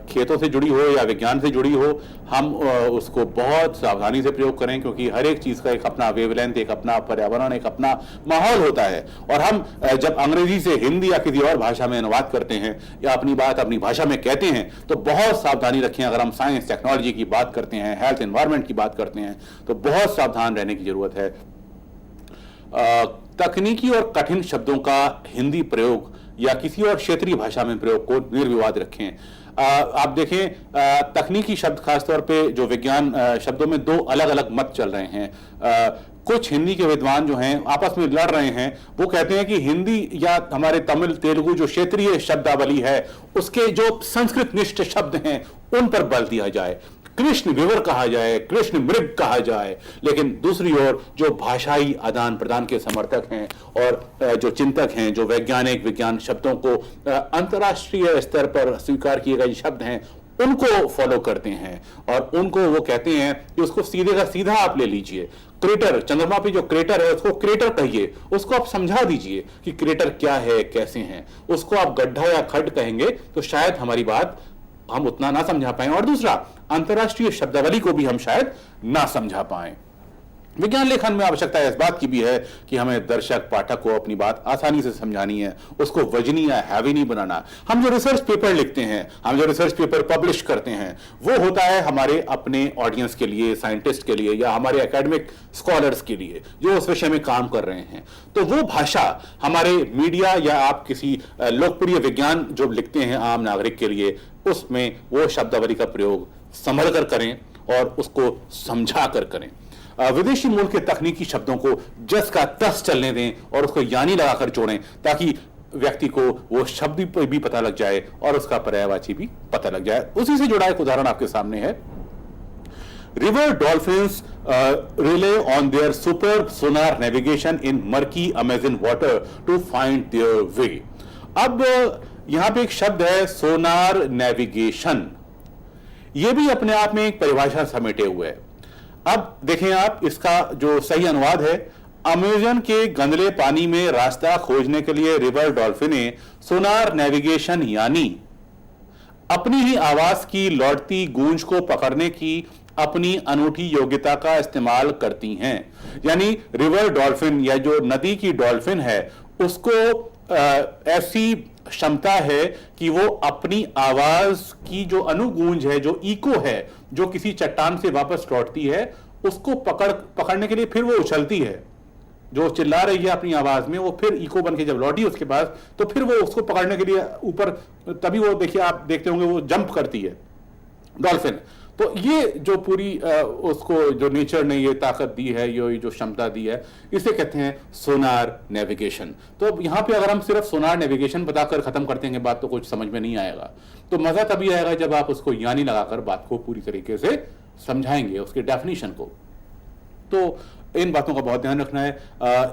खेतों से जुड़ी हो या विज्ञान से जुड़ी हो, हम उसको बहुत सावधानी से प्रयोग करें, क्योंकि हर एक चीज का एक अपना वेवलेंथ, एक अपना पर्यावरण, एक अपना माहौल होता है। और हम जब अंग्रेजी से हिंदी या किसी और भाषा में अनुवाद करते हैं या अपनी बात अपनी भाषा में कहते हैं तो बहुत सावधानी रखें। अगर हम साइंस टेक्नोलॉजी की बात करते हैं, हेल्थ एनवायरमेंट की बात करते हैं, तो बहुत सावधान रहने की जरूरत है। तकनीकी और कठिन शब्दों का हिंदी प्रयोग या किसी और क्षेत्रीय भाषा में प्रयोग को निर्विवाद रखें। आप देखें तकनीकी शब्द खासतौर पे जो विज्ञान शब्दों में दो अलग अलग मत चल रहे हैं। कुछ हिंदी के विद्वान जो हैं आपस में लड़ रहे हैं। वो कहते हैं कि हिंदी या हमारे तमिल तेलुगु जो क्षेत्रीय शब्दावली है उसके जो संस्कृत निष्ठ शब्द हैं उन पर बल दिया जाए, कृष्ण विवर कहा जाए, कृष्ण मृग कहा जाए। लेकिन दूसरी ओर जो भाषाई आदान प्रदान के समर्थक हैं और जो चिंतक हैं, जो वैज्ञानिक विज्ञान शब्दों को अंतर्राष्ट्रीय स्तर पर स्वीकार किए गए शब्द हैं उनको फॉलो करते हैं और उनको वो कहते हैं कि उसको सीधे का सीधा आप ले लीजिए। क्रेटर, चंद्रमा पे जो क्रेटर है उसको क्रेटर कहिए, उसको आप समझा दीजिए कि क्रेटर क्या है, कैसे हैं। उसको आप गड्ढा या खड्ड कहेंगे तो शायद हमारी बात हम उतना ना समझा पाएं, और दूसरा अंतर्राष्ट्रीय शब्दावली को भी हम शायद ना समझा पाएं। विज्ञान लेखन में आवश्यकता इस बात की भी है कि हमें दर्शक पाठक को अपनी बात आसानी से समझानी है, उसको वजनी या हैवी नहीं बनाना। हम जो रिसर्च पेपर लिखते हैं, हम जो रिसर्च पेपर पब्लिश करते हैं, वो होता है हमारे अपने ऑडियंस के लिए, साइंटिस्ट के लिए या हमारे एकेडमिक स्कॉलर्स के लिए जो उस विषय में काम कर रहे हैं। तो वो भाषा हमारे मीडिया या आप किसी लोकप्रिय विज्ञान जो लिखते हैं आम नागरिक के लिए, उसमें वो शब्दावली का प्रयोग संभल कर करें और उसको समझा कर करें। विदेशी मूल के तकनीकी शब्दों को जस का तस चलने दें और उसको यानी लगाकर जोड़ें ताकि व्यक्ति को वो शब्द भी पता लग जाए और उसका पर्यायवाची भी पता लग जाए। उसी से जुड़ा एक उदाहरण आपके सामने है। River dolphins rely on their superb sonar navigation in murky Amazon water to find their way। अब यहां पे एक शब्द है सोनार नेविगेशन, ये भी अपने आप में एक परिभाषा समेटे हुए है। अब देखें आप, इसका जो सही अनुवाद है, अमेजन के गंदले पानी में रास्ता खोजने के लिए रिवर डॉल्फिनें सोनार नेविगेशन यानी अपनी ही आवाज की लौटती गूंज को पकड़ने की अपनी अनूठी योग्यता का इस्तेमाल करती हैं। यानी रिवर डॉल्फिन या जो नदी की डॉल्फिन है उसको ऐसी क्षमता है कि वो अपनी आवाज की जो अनुगूंज है, जो इको है, जो किसी चट्टान से वापस लौटती है, उसको पकड़ने के लिए फिर वो उछलती है। जो चिल्ला रही है अपनी आवाज में, वो फिर इको बन के जब लौटी उसके पास, तो फिर वो उसको पकड़ने के लिए ऊपर, तभी वो देखिए, आप देखते होंगे वो जंप करती है डॉल्फिन। तो ये जो पूरी उसको जो नेचर ने ये ताकत दी है, ये जो क्षमता दी है, इसे कहते हैं सोनार नेविगेशन। तो यहाँ पे अगर हम सिर्फ सोनार नेविगेशन बताकर खत्म कर देंगे बात तो कुछ समझ में नहीं आएगा। तो मजा तभी आएगा जब आप उसको यानी लगाकर बात को पूरी तरीके से समझाएंगे, उसके डेफिनेशन को। तो इन बातों का बहुत ध्यान रखना है।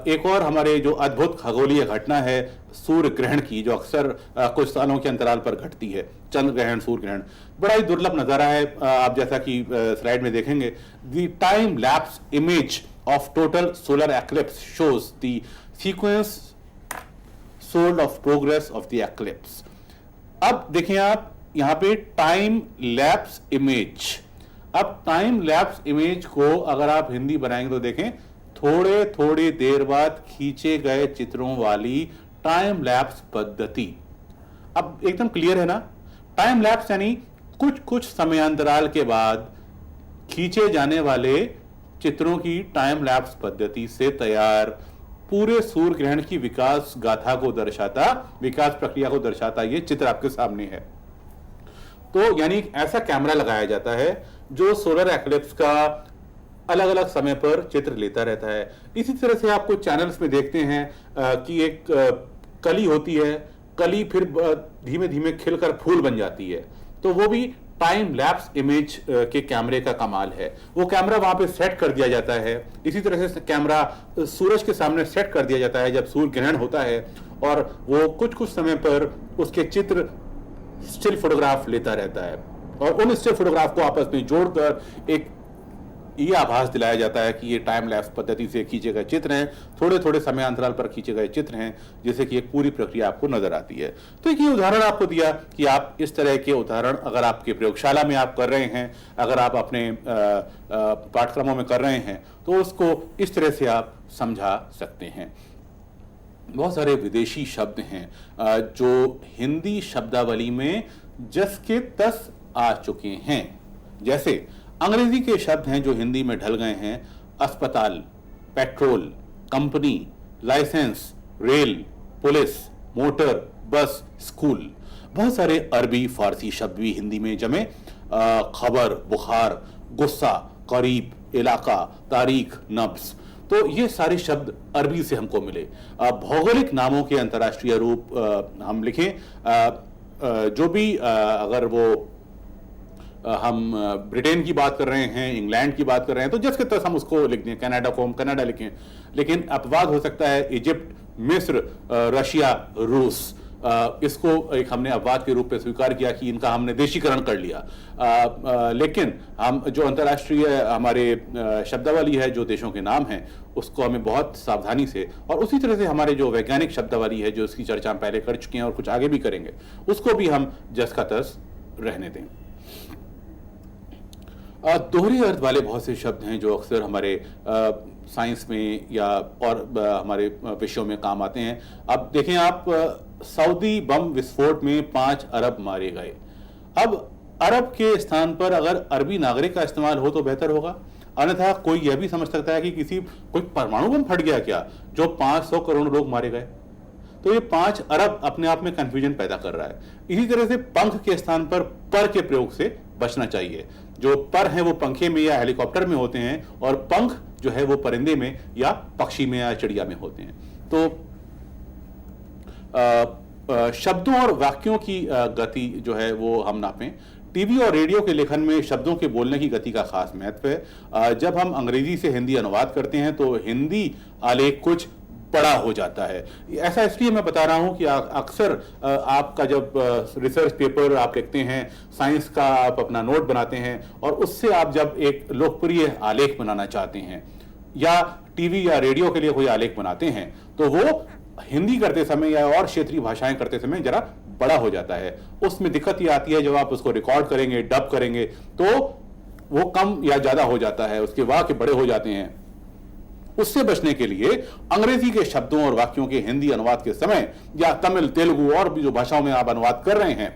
एक और हमारे जो अद्भुत खगोलीय घटना है सूर्य ग्रहण की, जो अक्सर कुछ सालों के अंतराल पर घटती है, चंद्र ग्रहण, सूर्य ग्रहण, बड़ा ही दुर्लभ नजारा है। आप जैसा कि स्लाइड में देखेंगे, the time lapse image of total solar eclipse shows the sequence sold off progress of the eclipse. अब देखें आप यहाँ पे टाइम लैप्स इमेज, अब टाइम लैप्स इमेज को अगर आप हिंदी बनाएंगे तो देखें, थोड़े थोड़ी देर बाद खींचे गए चित्रों वाली टाइम लैप्स पद्धति। अब एकदम क्लियर है ना, टाइम लैप्स यानी कुछ कुछ समयांतराल के बाद खींचे जाने वाले चित्रों की टाइम लैप्स पद्धति से तैयार पूरे सूर्य ग्रहण की विकास गाथा को दर्शाता, विकास प्रक्रिया को दर्शाता ये चित्र आपके सामने है। तो यानी ऐसा कैमरा लगाया जाता है जो सोलर एक्लिप्स का अलग अलग समय पर चित्र लेता रहता है। इसी तरह से आप कुछ चैनल्स में देखते हैं कि एक कली होती है, कली फिर धीमे धीमे खिलकर फूल बन जाती है, तो वो भी टाइम लैप्स इमेज के कैमरे का कमाल है। वो कैमरा वहां पे सेट कर दिया जाता है। इसी तरह से कैमरा सूरज के सामने सेट कर दिया जाता है जब सूर्य ग्रहण होता है, और वो कुछ कुछ समय पर उसके चित्र स्टिल फोटोग्राफ लेता रहता है, और उन स्टिल फोटोग्राफ को आपस में जोड़कर एक ये आभास दिलाया जाता है कि ये टाइम लैप्स पद्धति से खींचे गए चित्र हैं, थोड़े थोड़े समय अंतराल पर खींचे गए चित्र हैं, जिससे कि एक पूरी प्रक्रिया आपको नजर आती है। तो एक ये उदाहरण आपको दिया कि आप इस तरह के उदाहरण अगर आपके प्रयोगशाला में आप कर रहे हैं, अगर आप अपने पाठ्यक्रमों में कर रहे हैं, तो उसको इस तरह से आप समझा सकते हैं। बहुत सारे विदेशी शब्द हैं जो हिंदी शब्दावली में जस के तस आ चुके हैं। जैसे अंग्रेजी के शब्द हैं जो हिंदी में ढल गए हैं, अस्पताल, petrol, company, licence, rail, police, motor, bus, school. बहुत सारे अरबी फारसी शब्द भी हिंदी में जमे, खबर, बुखार, गुस्सा, करीब, इलाका, तारीख, नब्ज। तो ये सारे शब्द अरबी से हमको मिले। भौगोलिक नामों के अंतर्राष्ट्रीय रूप हम लिखें, जो भी अगर वो हम ब्रिटेन की बात कर रहे हैं, इंग्लैंड की बात कर रहे हैं, तो जस के तस हम उसको लिख दें, कनाडा को हम कनाडा लिखें। लेकिन अपवाद हो सकता है इजिप्ट, मिस्र, रशिया, रूस, इसको एक हमने अपवाद के रूप में स्वीकार किया कि इनका हमने देशीकरण कर लिया। लेकिन हम जो अंतर्राष्ट्रीय हमारे शब्दावली है, जो देशों के नाम हैं, उसको हमें बहुत सावधानी से, और उसी तरह से हमारे जो वैज्ञानिक शब्दावली है, जो इसकी चर्चा हम पहले कर चुके हैं और कुछ आगे भी करेंगे, उसको भी हम जस का तस रहने दें। दोहरे अर्थ वाले बहुत से शब्द हैं जो अक्सर हमारे साइंस में या और हमारे विषयों में काम आते हैं। अब देखें आप, सऊदी बम विस्फोट में 5 अरब मारे गए। अब अरब के स्थान पर अगर अरबी नागरिक का इस्तेमाल हो तो बेहतर होगा, अन्यथा कोई यह भी समझ सकता है कि कोई परमाणु बम फट गया क्या जो 500 करोड़ लोग मारे गए। तो ये 5 अरब अपने आप में कंफ्यूजन पैदा कर रहा है। इसी तरह से पंख के स्थान पर के प्रयोग से बचना चाहिए। जो पर हैं वो पंखे में या हेलीकॉप्टर में होते हैं, और पंख जो है वो परिंदे में या पक्षी में या चिड़िया में होते हैं। तो शब्दों और वाक्यों की गति जो है वो हम नापें। टीवी और रेडियो के लेखन में शब्दों के बोलने की गति का खास महत्व है। जब हम अंग्रेजी से हिंदी अनुवाद करते हैं तो हिंदी आलेख कुछ बड़ा हो जाता है। ऐसा इसलिए मैं बता रहा हूं कि अक्सर आपका जब रिसर्च पेपर आप लिखते हैं, साइंस का आप अपना नोट बनाते हैं, और उससे आप जब एक लोकप्रिय आलेख बनाना चाहते हैं या टीवी या रेडियो के लिए कोई आलेख बनाते हैं, तो वो हिंदी करते समय या और क्षेत्रीय भाषाएं करते समय जरा बड़ा हो जाता है। उसमें दिक्कत ये आती है जब आप उसको रिकॉर्ड करेंगे, डब करेंगे, तो वो कम या ज्यादा हो जाता है, उसके वाक्य बड़े हो जाते हैं। उससे बचने के लिए अंग्रेजी के शब्दों और वाक्यों के हिंदी अनुवाद के समय या तमिल, तेलुगु और भी जो भाषाओं में आप अनुवाद कर रहे हैं,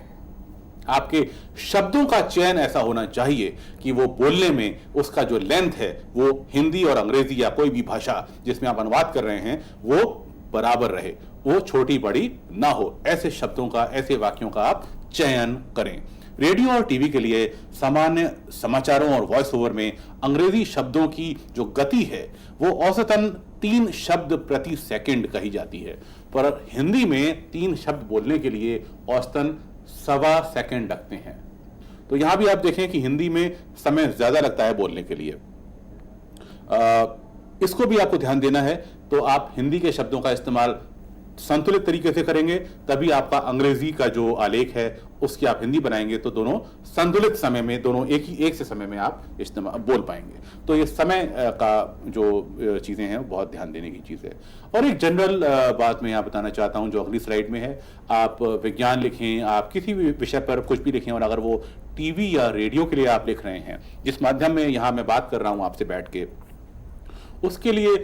आपके शब्दों का चयन ऐसा होना चाहिए कि वो बोलने में उसका जो लेंथ है वो हिंदी और अंग्रेजी या कोई भी भाषा जिसमें आप अनुवाद कर रहे हैं वो बराबर रहे, वो छोटी बड़ी ना हो। ऐसे शब्दों का, ऐसे वाक्यों का आप चयन करें। रेडियो और टीवी के लिए सामान्य समाचारों और वॉइस ओवर में अंग्रेजी शब्दों की जो गति है वो औसतन 3 शब्द प्रति सेकंड कही जाती है, पर हिंदी में 3 शब्द बोलने के लिए औसतन 1.25 सेकंड लगते हैं। तो यहां भी आप देखें कि हिंदी में समय ज्यादा लगता है बोलने के लिए। इसको भी आपको ध्यान देना है। तो आप हिंदी के शब्दों का इस्तेमाल संतुलित तरीके से करेंगे, तभी आपका अंग्रेजी का जो आलेख है उसकी आप हिंदी बनाएंगे तो दोनों संतुलित समय में, दोनों एक से समय में आप इस्तेमाल बोल पाएंगे। तो ये समय का जो चीज़ें हैं वो बहुत ध्यान देने की चीज़ है। और एक जनरल बात मैं यहाँ बताना चाहता हूँ जो अगली स्लाइड में है। आप विज्ञान लिखें, आप किसी भी विषय पर कुछ भी लिखें, और अगर वो टीवी या रेडियो के लिए आप लिख रहे हैं, जिस माध्यम में यहाँ मैं बात कर रहा हूँ आपसे बैठ के, उसके लिए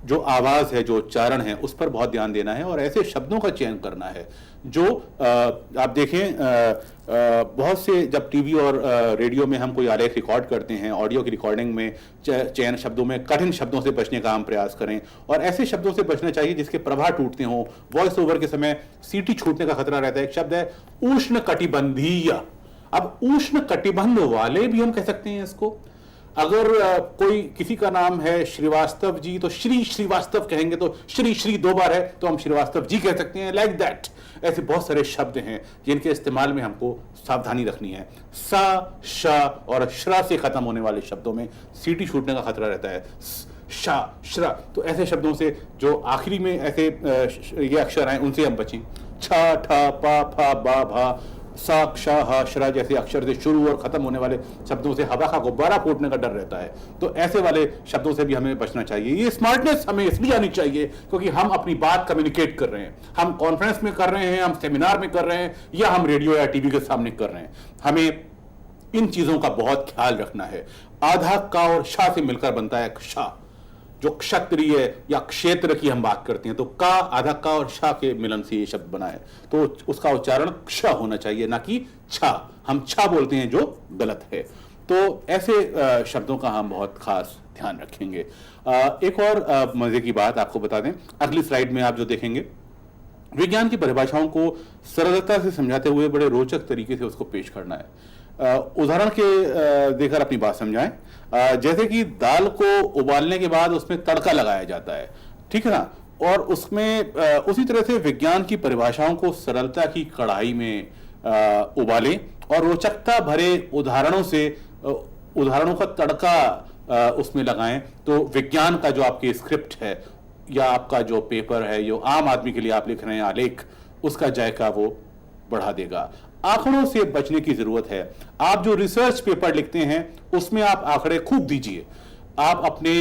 जो आवाज़ है, जो उच्चारण है, उस पर बहुत ध्यान देना है और ऐसे शब्दों का चयन करना है जो आप देखें बहुत से जब टीवी और रेडियो में हम कोई आलेख रिकॉर्ड करते हैं, ऑडियो की रिकॉर्डिंग में चयन शब्दों में कठिन शब्दों से बचने का हम प्रयास करें और ऐसे शब्दों से बचना चाहिए जिसके प्रवाह टूटते हों। वॉइस ओवर के समय सीटी छूटने का खतरा रहता है। एक शब्द है उष्ण कटिबंधीय। अब उष्ण कटिबंध वाले भी हम कह सकते हैं इसको। अगर कोई किसी का नाम है श्रीवास्तव जी तो श्री श्रीवास्तव कहेंगे, तो श्री श्री दो बार है तो हम श्रीवास्तव जी कह सकते हैं। लाइक दैट ऐसे बहुत सारे शब्द हैं जिनके इस्तेमाल में हमको सावधानी रखनी है। सा, श और श्रा से खत्म होने वाले शब्दों में सीटी छूटने का खतरा रहता है। शा, श्रा, तो ऐसे शब्दों से जो आखिरी में ऐसे ये अक्षर आए उनसे हम बचें। छा, ठा, पा, फा, बा, भा, सा, क्षा, हा, श्रा जैसे अक्षर से शुरू और खत्म होने वाले शब्दों से हवा का गुब्बारा फूटने का डर रहता है। तो ऐसे वाले शब्दों से भी हमें बचना चाहिए। ये स्मार्टनेस हमें इसलिए आनी चाहिए क्योंकि हम अपनी बात कम्युनिकेट कर रहे हैं। हम कॉन्फ्रेंस में कर रहे हैं, हम सेमिनार में कर रहे हैं, या हम रेडियो या टीवी के सामने कर रहे हैं। हमें इन चीजों का बहुत ख्याल रखना है। आधा का और शाह से मिलकर बनता है क्षा। जो क्षत्रिय या क्षेत्र की हम बात करते हैं तो का, आधा का और शा के मिलन से ये शब्द बना है, तो उसका उच्चारण क्ष होना चाहिए, ना कि छा। हम छा बोलते हैं जो गलत है। तो ऐसे शब्दों का हम बहुत खास ध्यान रखेंगे। एक और मजे की बात आपको बता दें, अगली स्लाइड में आप जो देखेंगे, विज्ञान की परिभाषाओं को सरलता से समझाते हुए बड़े रोचक तरीके से उसको पेश करना है। उदाहरण के देकर अपनी बात समझाएं। जैसे कि दाल को उबालने के बाद उसमें तड़का लगाया जाता है, ठीक है ना, और उसमें उसी तरह से विज्ञान की परिभाषाओं को सरलता की कढ़ाई में उबालें और रोचकता भरे उदाहरणों से उदाहरणों का तड़का उसमें लगाएं। तो विज्ञान का जो आपकी स्क्रिप्ट है या आपका जो पेपर है, जो आम आदमी के लिए आप लिख रहे हैं आलेख, उसका जायका वो बढ़ा देगा। आंकड़ों से बचने की जरूरत है। आप जो रिसर्च पेपर लिखते हैं उसमें आप आंकड़े खूब दीजिए। आप अपने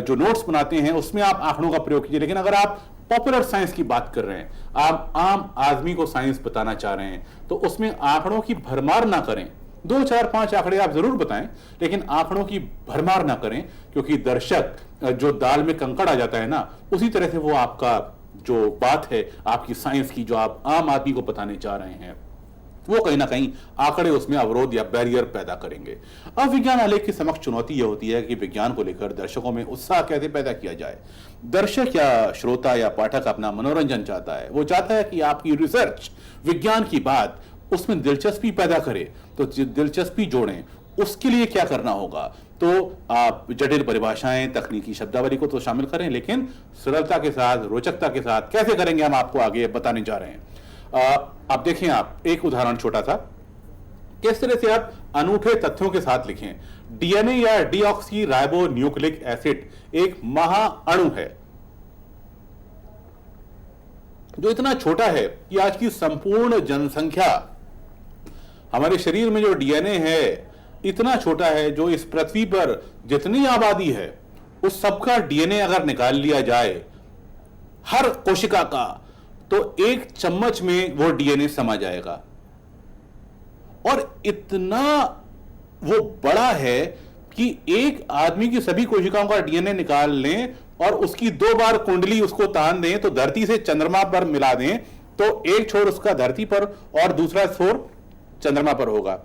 जो नोट्स बनाते हैं उसमें आप आंकड़ों का प्रयोग कीजिए। लेकिन अगर आप पॉपुलर साइंस की बात कर रहे हैं, आप आम आदमी को साइंस बताना चाह रहे हैं, तो उसमें आंकड़ों की भरमार ना करें। 2, 4, 5 आंकड़े आप जरूर बताएं, लेकिन आंकड़ों की भरमार ना करें, क्योंकि दर्शक जो दाल में कंकड़ आ जाता है ना, उसी तरह से वो आपका जो बात है आपकी साइंस की, जो आप आम आदमी को बताने चाह रहे हैं, वो कहीं ना कहीं आंकड़े उसमें अवरोध या बैरियर पैदा करेंगे। अब विज्ञान आलेख की समक्ष चुनौती यह होती है कि विज्ञान को लेकर दर्शकों में उत्साह कैसे पैदा किया जाए। दर्शक या श्रोता या पाठक अपना मनोरंजन चाहता है, वो चाहता है कि आपकी रिसर्च, विज्ञान की बात, उसमें दिलचस्पी पैदा करे। तो दिलचस्पी जोड़ें, उसके लिए क्या करना होगा? तो आप जटिल परिभाषाएं, तकनीकी शब्दावली को तो शामिल करें, लेकिन सरलता के साथ, रोचकता के साथ कैसे करेंगे हम आपको आगे बताने जा रहे हैं। आप देखें, आप एक उदाहरण छोटा सा, किस तरह से आप अनूठे तथ्यों के साथ लिखें। डीएनए या डीऑक्सी राइबो न्यूक्लिक एसिड एक महाअणु है जो इतना छोटा है कि आज की संपूर्ण जनसंख्या, हमारे शरीर में जो डीएनए है इतना छोटा है, जो इस पृथ्वी पर जितनी आबादी है उस सबका डीएनए अगर निकाल लिया जाए हर कोशिका का, तो 1 चम्मच में वो डीएनए समा जाएगा। और इतना वो बड़ा है कि एक आदमी की सभी कोशिकाओं का डीएनए निकाल लें और उसकी 2 बार कुंडली उसको तान दें, तो धरती से चंद्रमा पर मिला दें, तो एक छोर उसका धरती पर और दूसरा छोर चंद्रमा पर होगा।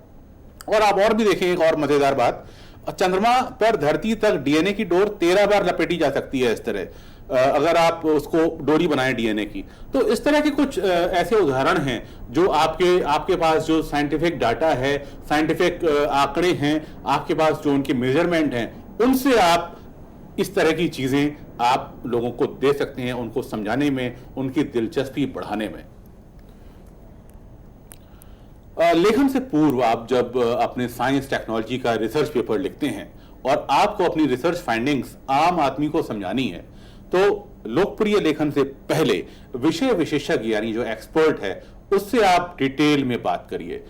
और आप और भी देखें एक और मजेदार बात, चंद्रमा पर धरती तक डीएनए की डोर 13 बार लपेटी जा सकती है। इस तरह अगर आप उसको डोरी बनाएं डीएनए की, तो इस तरह के कुछ ऐसे उदाहरण हैं जो आपके पास जो साइंटिफिक डाटा है, साइंटिफिक आंकड़े हैं, आपके पास जो उनके मेजरमेंट हैं, उनसे आप इस तरह की चीजें आप लोगों को दे सकते हैं, उनको समझाने में, उनकी दिलचस्पी बढ़ाने में। लेखन से पूर्व आप जब अपने साइंस टेक्नोलॉजी का रिसर्च पेपर लिखते हैं और आपको अपनी रिसर्च फाइंडिंग्स आम आदमी को समझानी है, तो लोकप्रिय लेखन से पहले विषय विशेषज्ञ यानी जो एक्सपर्ट है उससे आप डिटेल में बात करिए।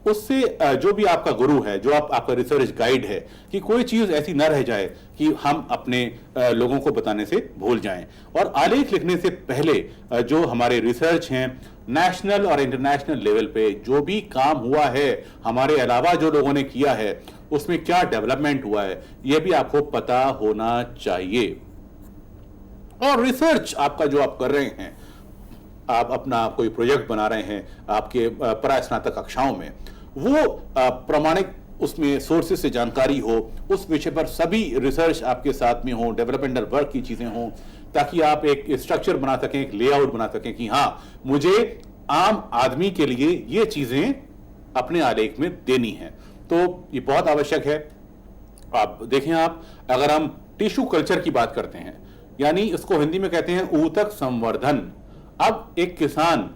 उससे जो भी आपका गुरु है, जो आपका रिसर्च गाइड है, कि कोई चीज ऐसी ना रह जाए कि हम अपने लोगों को बताने से भूल जाएं। और आलेख लिखने से पहले जो हमारे रिसर्च हैं, नेशनल और इंटरनेशनल लेवल पे जो भी काम हुआ है, हमारे अलावा जो लोगों ने किया है, उसमें क्या डेवलपमेंट हुआ है, यह भी आपको पता होना चाहिए। और रिसर्च आपका जो आप कर रहे हैं, आप अपना कोई प्रोजेक्ट बना रहे हैं आपके परास्नातक कक्षाओं में, वो प्रामाणिक उसमें सोर्सेज से जानकारी हो, उस विषय पर सभी रिसर्च आपके साथ में हो, डेवलपमेंटल वर्क की चीजें हों, ताकि आप एक स्ट्रक्चर बना सकें, एक लेआउट बना सकें कि हाँ, मुझे आम आदमी के लिए ये चीजें अपने आलेख में देनी है। तो ये बहुत आवश्यक है। आप देखें, आप अगर हम टिश्यू कल्चर की बात करते हैं, यानी इसको हिंदी में कहते हैं ऊतक संवर्धन। अब एक किसान,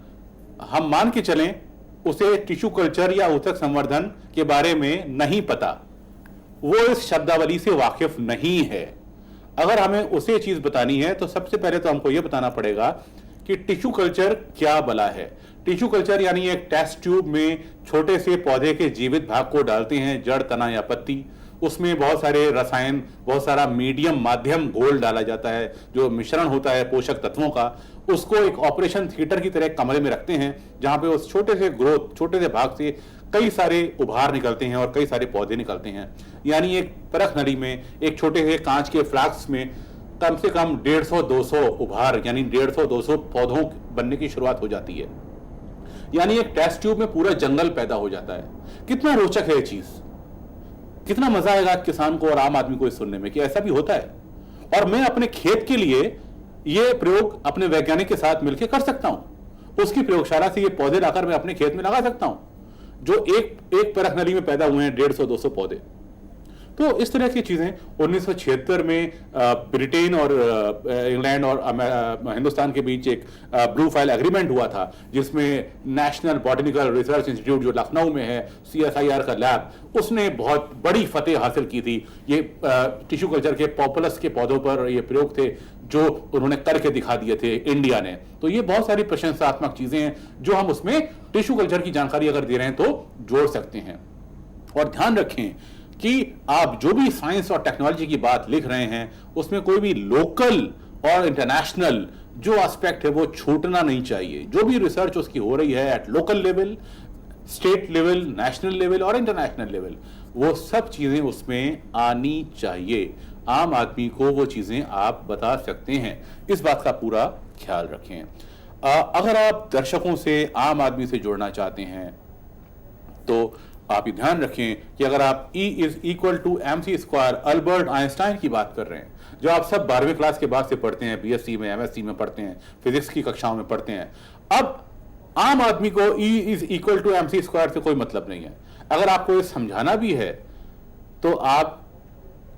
हम मान के चलें उसे टिश्यू कल्चर या ऊतक संवर्धन के बारे में नहीं पता, वो इस शब्दावली से वाकिफ नहीं है। अगर हमें उसे चीज बतानी है तो सबसे पहले तो हमको यह बताना पड़ेगा कि टिश्यू कल्चर क्या बला है। टिश्यू कल्चर यानी एक टेस्ट ट्यूब में छोटे से पौधे के जीवित भाग को डालते हैं, जड़, तना या पत्ती। उसमें बहुत सारे रसायन, बहुत सारा मीडियम, माध्यम घोल डाला जाता है, जो मिश्रण होता है पोषक तत्वों का। उसको एक ऑपरेशन थिएटर की तरह कमरे में रखते हैं, जहां पे उस छोटे से ग्रोथ, छोटे से भाग से कई सारे उभार निकलते हैं और कई सारे पौधे निकलते हैं। यानी एक परख नली में, एक छोटे से कांच के फ्लास्क में कम से कम 150-200 उभार, यानी 150-200 पौधों बनने की शुरुआत हो जाती है। यानी एक टेस्ट ट्यूब में पूरा जंगल पैदा हो जाता है। कितना रोचक है ये चीज, कितना मजा आएगा किसान को और आम आदमी को इस सुनने में कि ऐसा भी होता है। और मैं अपने खेत के लिए ये प्रयोग अपने वैज्ञानिक के साथ मिलकर कर सकता हूं। उसकी प्रयोगशाला से ये पौधे लाकर मैं अपने खेत में लगा सकता हूं, जो एक परख नली में पैदा हुए हैं 150-200 पौधे। तो इस तरह की चीजें 1976 में ब्रिटेन और इंग्लैंड और हिंदुस्तान के बीच एक ब्लू फाइल एग्रीमेंट हुआ था, जिसमें नेशनल बॉटनिकल रिसर्च इंस्टीट्यूट जो लखनऊ में है, CSIR का लैब, उसने बहुत बड़ी फतेह हासिल की थी। ये टिश्यू कल्चर के पॉपुलस के पौधों पर ये प्रयोग थे जो उन्होंने करके दिखा दिए थे इंडिया ने। तो ये बहुत सारी प्रशंसात्मक चीजें हैं जो हम उसमें टिश्यू कल्चर की जानकारी अगर दे रहे हैं तो जोड़ सकते हैं। और ध्यान रखें कि आप जो भी साइंस और टेक्नोलॉजी की बात लिख रहे हैं, उसमें कोई भी लोकल और इंटरनेशनल जो एस्पेक्ट है वो छूटना नहीं चाहिए। जो भी रिसर्च उसकी हो रही है at local level, state level, national level और इंटरनेशनल लेवल, वो सब चीजें उसमें आनी चाहिए। आम आदमी को वो चीजें आप बता सकते हैं, इस बात का पूरा ख्याल रखें। अगर आप दर्शकों से, आम आदमी से जुड़ना चाहते हैं तो आप ये ध्यान रखें कि अगर आप E = mc² अल्बर्ट आइंस्टाइन की बात कर रहे हैं, जो आप सब 12वीं क्लास के बाद से पढ़ते हैं, BSc में, MSc में पढ़ते हैं, फिजिक्स की कक्षाओं में पढ़ते हैं। अब आम आदमी को E = mc² से कोई मतलब नहीं है। अगर आपको ये समझाना भी है तो आप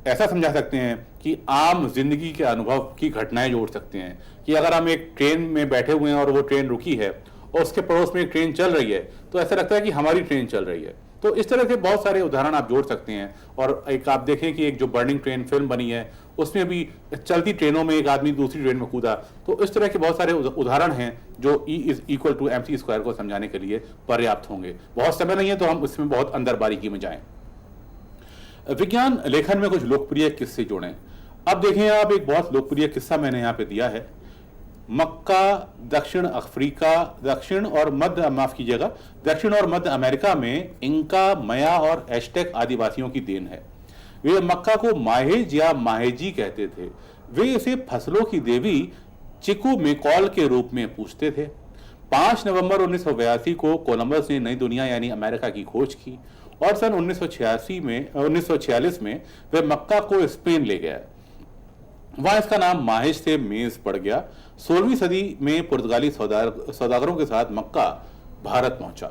ऐसा समझा सकते हैं कि आम जिंदगी के अनुभव की घटनाएं जोड़ सकते हैं। कि अगर हम एक ट्रेन में बैठे हुए हैं और वो ट्रेन रुकी है और उसके पड़ोस में एक ट्रेन चल रही है, तो ऐसा लगता है कि हमारी ट्रेन चल रही है। तो इस तरह के बहुत सारे उदाहरण आप जोड़ सकते हैं। और एक आप देखें कि एक जो बर्निंग ट्रेन फिल्म बनी है, उसमें भी चलती ट्रेनों में एक आदमी दूसरी ट्रेन में कूदा। तो इस तरह के बहुत सारे उदाहरण हैं जो E = mc² को समझाने के लिए पर्याप्त होंगे। बहुत समय नहीं है तो हम इसमें बहुत अंदर बारीकी में जाएं। विज्ञान लेखन में कुछ लोकप्रिय किस्से जोड़ें। अब देखें आप, एक बहुत लोकप्रिय किस्सा मैंने यहाँ पे दिया है। मक्का दक्षिण अफ्रीका, दक्षिण और मध्य अमेरिका में इंका, मया और एज़टेक आदिवासियों की देन है। वे मक्का को माहेज या माहेजी कहते थे। वे इसे फसलों की देवी चिकू मेकॉल के रूप में पूजते थे। 5 नवंबर 1982 को कोलंबस ने नई दुनिया यानी अमेरिका की खोज की और सन 1946 में वे मक्का को स्पेन ले गया। वहां इसका नाम माहेज से मेज पड़ गया। 16वीं सदी में पुर्तगाली सौदागरों के साथ मक्का भारत पहुंचा।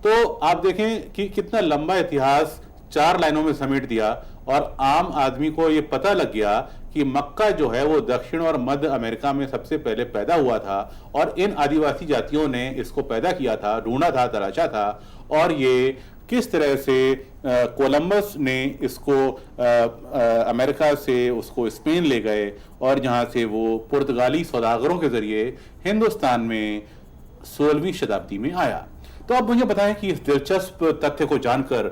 तो आप देखें कि कितना लंबा इतिहास 4 लाइनों में समेट दिया और आम आदमी को यह पता लग गया कि मक्का जो है वो दक्षिण और मध्य अमेरिका में सबसे पहले पैदा हुआ था और इन आदिवासी जातियों ने इसको पैदा किया था, ढूंढा था, तलाशा था। और ये किस तरह से कोलंबस ने इसको अमेरिका से उसको स्पेन ले गए और जहां से वो पुर्तगाली सौदागरों के जरिए हिंदुस्तान में 16वीं शताब्दी में आया। तो अब मुझे बताएं कि इस दिलचस्प तथ्य को जानकर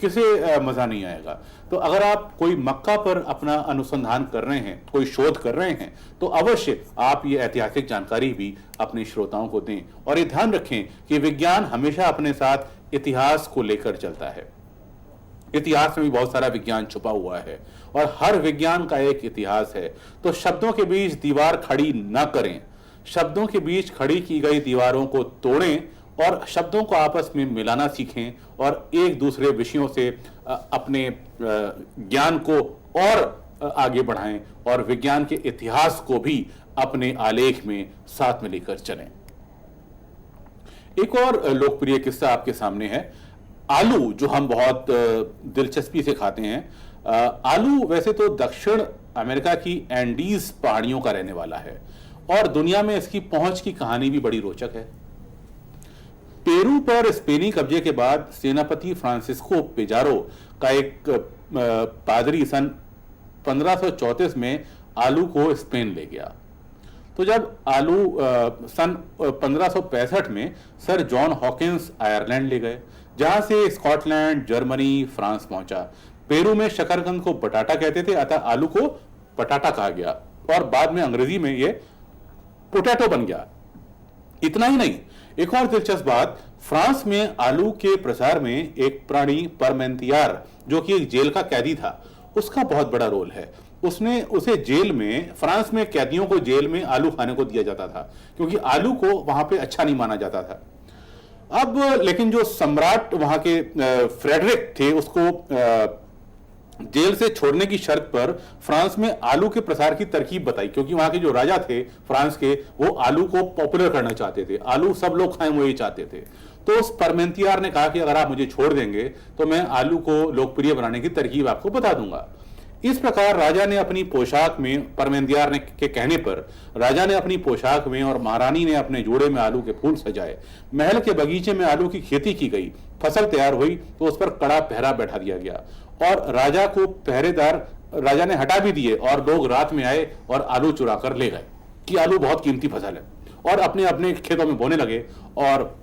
किसे मजा नहीं आएगा। तो अगर आप कोई मक्का पर अपना अनुसंधान कर रहे हैं, कोई शोध कर रहे हैं, तो अवश्य आप ये ऐतिहासिक जानकारी भी अपने श्रोताओं को दें और ये ध्यान रखें कि विज्ञान हमेशा अपने साथ इतिहास को लेकर चलता है। इतिहास में भी बहुत सारा विज्ञान छुपा हुआ है और हर विज्ञान का एक इतिहास है। तो शब्दों के बीच दीवार खड़ी न करें, शब्दों के बीच खड़ी की गई दीवारों को तोड़ें और शब्दों को आपस में मिलाना सीखें और एक दूसरे विषयों से अपने ज्ञान को और आगे बढ़ाएं और विज्ञान के इतिहास को भी अपने आलेख में साथ में लेकर चलें। एक और लोकप्रिय किस्सा आपके सामने है। आलू, जो हम बहुत दिलचस्पी से खाते हैं। आलू वैसे तो दक्षिण अमेरिका की एंडीज पहाड़ियों का रहने वाला है और दुनिया में इसकी पहुंच की कहानी भी बड़ी रोचक है। पेरू पर स्पेनी कब्जे के बाद सेनापति फ्रांसिस्को पिजारो का एक पादरी सन 1534 में आलू को स्पेन ले गया। तो जब आलू सन 1565 में सर जॉन हॉकिंस आयरलैंड ले गए, जहां से स्कॉटलैंड, जर्मनी, फ्रांस पहुंचा। पेरू में शकरकंद को बटाटा कहते थे, अतः आलू को पटाटा कहा गया और बाद में अंग्रेजी में ये पोटैटो बन गया। इतना ही नहीं, एक और दिलचस्प बात, फ्रांस में आलू के प्रसार में एक प्राणी परमेंतियार, जो कि एक जेल का कैदी था, उसका बहुत बड़ा रोल है। उसे जेल में, फ्रांस में कैदियों को जेल में आलू खाने को दिया जाता था क्योंकि आलू को वहां पे अच्छा नहीं माना जाता था। अब लेकिन जो सम्राट वहां के फ्रेडरिक थे, उसको जेल से छोड़ने की शर्त पर फ्रांस में आलू के प्रसार की तरकीब बताई, क्योंकि वहां के जो राजा थे फ्रांस के, वो आलू को पॉपुलर करना चाहते थे। आलू सब लोग खाएं, वो ये चाहते थे। तो उस परमेंतियार ने कहा कि अगर आप मुझे छोड़ देंगे तो मैं आलू को लोकप्रिय बनाने की तरकीब आपको बता दूंगा। इस प्रकार राजा ने अपनी पोशाक में, परमेंतियार ने के कहने पर राजा ने अपनी पोशाक में और महारानी ने अपने जोड़े में आलू के फूल सजाए। महल के बगीचे में आलू की खेती की गई, फसल तैयार हुई तो उस पर कड़ा पहरा बैठा दिया गया और राजा को पहरेदार राजा ने हटा भी दिए और लोग रात में आए और आलू चुरा कर ले गए कि आलू बहुत कीमती फसल है, और अपने अपने खेतों में बोने लगे। और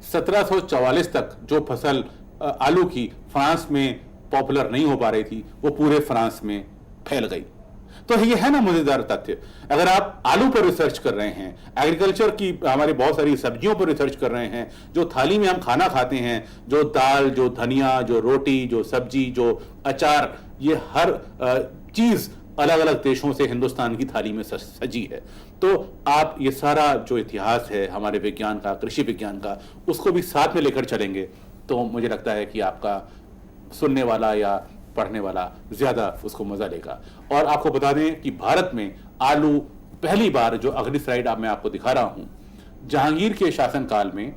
1744 तक जो फसल आलू की फ्रांस में पॉपुलर नहीं हो पा रही थी, वो पूरे फ्रांस में फैल गई। तो ये है ना मजेदार तथ्य। अगर आप आलू पर रिसर्च कर रहे हैं, एग्रीकल्चर की हमारी बहुत सारी सब्जियों पर रिसर्च कर रहे हैं, जो थाली में हम खाना खाते हैं, जो दाल, जो धनिया, जो रोटी, जो सब्जी, जो अचार, ये हर चीज अलग अलग देशों से हिंदुस्तान की थाली में सजी है। तो आप ये सारा जो इतिहास है हमारे विज्ञान का, कृषि विज्ञान का, उसको भी साथ में लेकर चलेंगे तो मुझे लगता है कि आपका सुनने वाला या पढ़ने वाला ज्यादा उसको मजा लेगा। और आपको बता दें कि भारत में आलू पहली बार, जो अगली स्लाइड मैं आपको दिखा रहा हूं, जहांगीर के शासनकाल में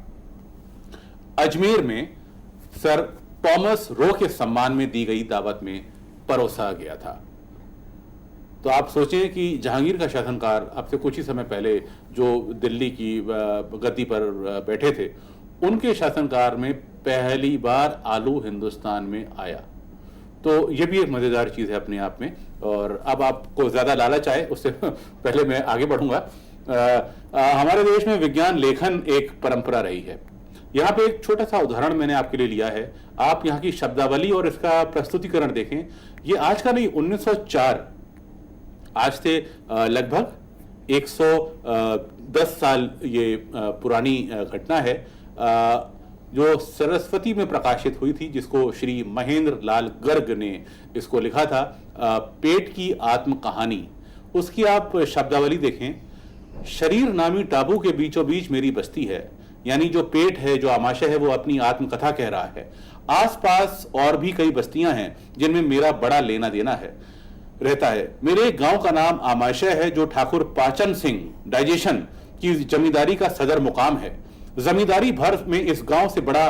अजमेर में सर टॉमस रो के सम्मान में दी गई दावत में परोसा गया था। तो आप सोचें कि जहांगीर का शासनकाल, अब से कुछ ही समय पहले जो दिल्ली की गद्दी पर बैठे थे, उनके शासनकाल में पहली बार आलू हिंदुस्तान में आया। तो ये भी एक मजेदार चीज है अपने आप में। और अब आपको ज्यादा लालच आए उससे पहले मैं आगे बढ़ूंगा। हमारे देश में विज्ञान लेखन एक परंपरा रही है। यहाँ पे एक छोटा सा उदाहरण मैंने आपके लिए लिया है। आप यहाँ की शब्दावली और इसका प्रस्तुतिकरण देखें। ये आज का नहीं, 1904, आज से लगभग 110 साल ये पुरानी घटना है, जो सरस्वती में प्रकाशित हुई थी, जिसको श्री महेंद्र लाल गर्ग ने इसको लिखा था, पेट की आत्म कहानी। उसकी आप शब्दावली देखें। शरीर नामी टापू के बीचों बीच मेरी बस्ती है, यानी जो पेट है, जो आमाशय है, वो अपनी आत्मकथा कह रहा है। आसपास और भी कई बस्तियां हैं जिनमें मेरा बड़ा लेना देना है रहता है। मेरे गांव का नाम आमाशय है, जो ठाकुर पाचन सिंह डाइजेशन की जमींदारी का सदर मुकाम है। जमींदारी भर में इस गांव से बड़ा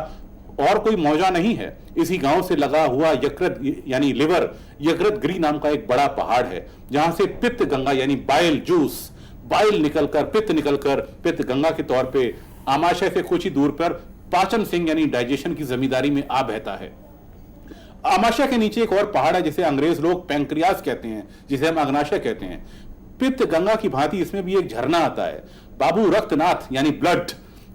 और कोई मौजा नहीं है। इसी गांव से लगा हुआ यकृत यानी लिवर, यकृत गिरी नाम का एक बड़ा पहाड़ है, जहां से पित्त गंगा यानी बाइल जूस, बाइल निकलकर, पित्त गंगा के तौर पे आमाशय से कुछ ही दूर पर पाचन सिंह यानी डाइजेशन की जमींदारी में आ बहता है। आमाशय के नीचे एक और पहाड़ है जिसे अंग्रेज लोग पैंक्रियास कहते हैं, जिसे हम अग्नाशय कहते हैं। पित्त गंगा की भांति इसमें भी एक झरना आता है। बाबू रक्तनाथ यानी ब्लड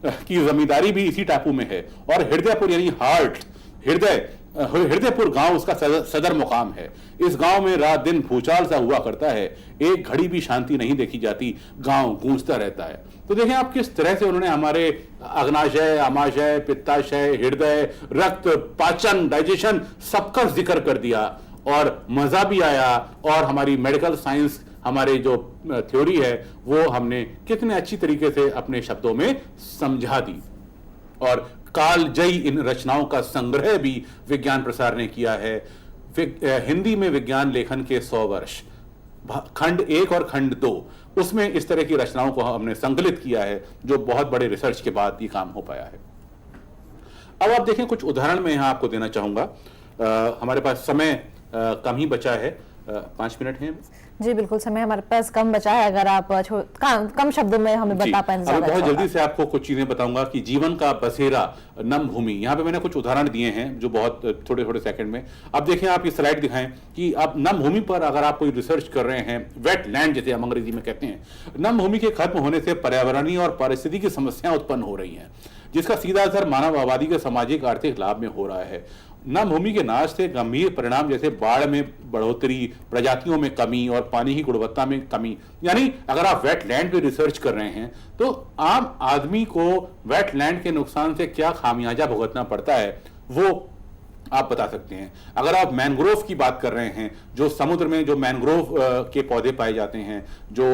की जमींदारी भी इसी टापू में है, और हृदयपुर यानी हार्ट, हृदयपुर गांव उसका सदर मुकाम है। इस गांव में रात दिन भूचाल सा हुआ करता है, एक घड़ी भी शांति नहीं देखी जाती, गांव गूंजता रहता है। तो देखें आप किस तरह से उन्होंने हमारे अग्नाशय, आमाशय, पित्ताशय, हृदय, रक्त, पाचन, डाइजेशन सबका जिक्र कर दिया, और मजा भी आया, और हमारी मेडिकल साइंस, हमारे जो थ्योरी है वो हमने कितने अच्छी तरीके से अपने शब्दों में समझा दी। और कालजयी इन रचनाओं का संग्रह भी विज्ञान प्रसार ने किया है। हिंदी में विज्ञान लेखन के 100 वर्ष, खंड 1 और खंड 2, उसमें इस तरह की रचनाओं को हमने संकलित किया है, जो बहुत बड़े रिसर्च के बाद ये काम हो पाया है। अब आप देखें, कुछ उदाहरण मैं यहां आपको देना चाहूंगा। हमारे पास समय कम ही बचा है, 5 मिनट हैं। जी बिल्कुल, समय हमारे पास कम बचा है, अगर आप कम शब्दों में हमें बता पाए। बहुत जल्दी से आपको कुछ चीजें बताऊंगा कि जीवन का बसेरा नम भूमि, यहाँ पे मैंने कुछ उदाहरण दिए हैं जो बहुत थोड़े थोड़े सेकंड में। अब देखें, आप ये स्लाइड दिखाएं कि आप नम भूमि पर अगर आप कोई रिसर्च कर रहे हैं, वेट लैंड जिसे हम अंग्रेजी में कहते हैं, नम भूमि के खत्म होने से पर्यावरणीय और पारिस्थितिकी की समस्याएं उत्पन्न हो रही हैं, जिसका सीधा असर मानव आबादी के सामाजिक आर्थिक लाभ में हो रहा है। नम भूमि के नाश से गंभीर परिणाम जैसे बाढ़ में बढ़ोतरी, प्रजातियों में कमी और पानी की गुणवत्ता में कमी। यानी अगर आप वेटलैंड पे रिसर्च कर रहे हैं तो आम आदमी को वेटलैंड के नुकसान से क्या खामियाजा भुगतना पड़ता है वो आप बता सकते हैं। अगर आप मैंग्रोव की बात कर रहे हैं, जो समुद्र में जो मैंग्रोव के पौधे पाए जाते हैं, जो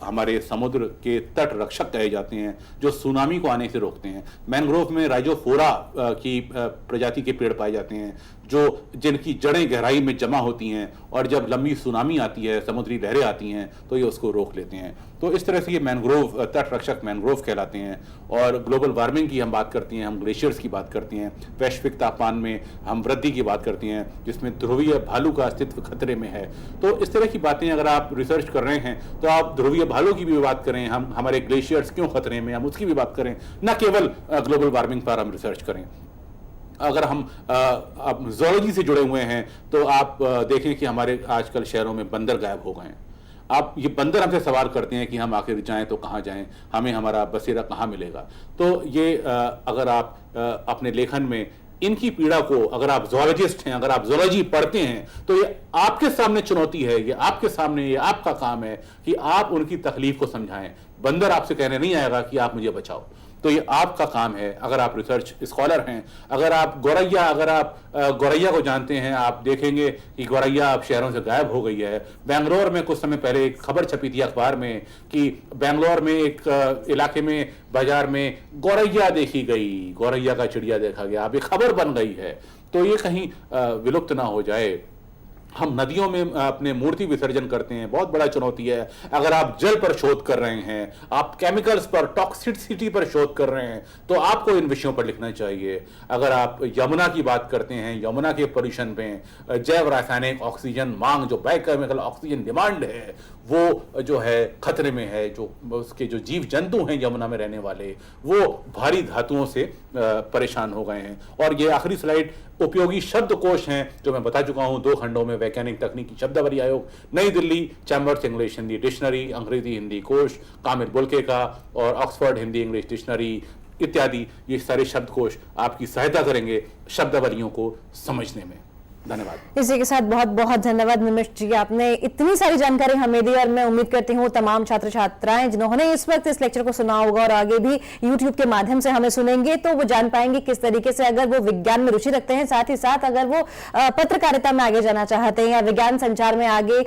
हमारे समुद्र के तट रक्षक कहे जाते हैं, जो सुनामी को आने से रोकते हैं। मैंग्रोव में राइजोफोरा की प्रजाति के पेड़ पाए जाते हैं, जिनकी जड़ें गहराई में जमा होती हैं, और जब लंबी सुनामी आती है, समुद्री लहरें आती हैं, तो ये उसको रोक लेते हैं। तो इस तरह से ये मैंग्रोव, तट रक्षक मैंग्रोव कहलाते हैं। और ग्लोबल वार्मिंग की हम बात करती हैं, हम ग्लेशियर्स की बात करती हैं, वैश्विक तापमान में हम वृद्धि की बात करती हैं, जिसमें ध्रुवीय भालू का अस्तित्व खतरे में है। तो इस तरह की बातें अगर आप रिसर्च कर रहे हैं तो आप ध्रुवीय भालू की भी बात करें, हम हमारे ग्लेशियर्स क्यों खतरे में, हम उसकी भी बात करें, न केवल ग्लोबल वार्मिंग पर हम रिसर्च करें। अगर हम ज़ूलॉजी से जुड़े हुए हैं तो आप देखें कि हमारे आजकल शहरों में बंदर गायब हो गए हैं। आप ये बंदर हमसे सवाल करते हैं कि हम आखिर जाएं तो कहाँ जाएं, हमें हमारा बसेरा कहाँ मिलेगा। तो ये अगर आप अपने लेखन में इनकी पीड़ा को, अगर आप ज़ूलॉजिस्ट हैं, अगर आप ज़ूलॉजी पढ़ते हैं, तो ये आपके सामने चुनौती है, ये आपके सामने, ये आपका काम है कि आप उनकी तकलीफ को समझाएं। बंदर आपसे कहने नहीं आएगा कि आप मुझे बचाओ, तो ये आपका काम है। अगर आप रिसर्च स्कॉलर हैं, अगर आप गौरैया को जानते हैं, आप देखेंगे कि गौरैया अब शहरों से गायब हो गई है। बेंगलोर में कुछ समय पहले एक खबर छपी थी अखबार में कि बेंगलोर में एक इलाके में, बाजार में गौरैया देखी गई, गौरैया का चिड़िया देखा गया, अब ये खबर बन गई है। तो ये कहीं विलुप्त ना हो जाए। हम नदियों में अपने मूर्ति विसर्जन करते हैं, बहुत बड़ा चुनौती है। अगर आप जल पर शोध कर रहे हैं, आप केमिकल्स पर, टॉक्सिसिटी पर शोध कर रहे हैं, तो आपको इन विषयों पर लिखना चाहिए। अगर आप यमुना की बात करते हैं, यमुना के पोल्यूशन में, जैव रासायनिक ऑक्सीजन मांग, जो बायोकेमिकल ऑक्सीजन डिमांड है, वो जो है खतरे में है। जो उसके जो जीव जंतु हैं यमुना में रहने वाले, वो भारी धातुओं से परेशान हो गए हैं। और ये आखिरी स्लाइड उपयोगी शब्दकोश हैं, जो मैं बता चुका हूं 2 खंडों में। वैज्ञानिक तकनीकी शब्दावली आयोग, नई Delhi, chambers English Hindi dictionary, अंग्रेजी हिंदी कोश, कामिल बुल्के का, और ऑक्सफोर्ड हिंदी इंग्लिश डिक्शनरी इत्यादि। ये सारे शब्दकोश आपकी सहायता करेंगे शब्दावलियों को समझने में। धन्यवाद। इसी के साथ बहुत बहुत धन्यवाद निमिष जी, आपने इतनी सारी जानकारी हमें दी, और मैं उम्मीद करती हूँ तमाम छात्र छात्राएं जिन्होंने इस वक्त इस लेक्चर को सुना होगा और आगे भी YouTube के माध्यम से हमें सुनेंगे, तो वो जान पाएंगे किस तरीके से, अगर वो विज्ञान में रुचि रखते हैं, साथ ही साथ अगर वो पत्रकारिता में आगे जाना चाहते हैं या विज्ञान संचार में आगे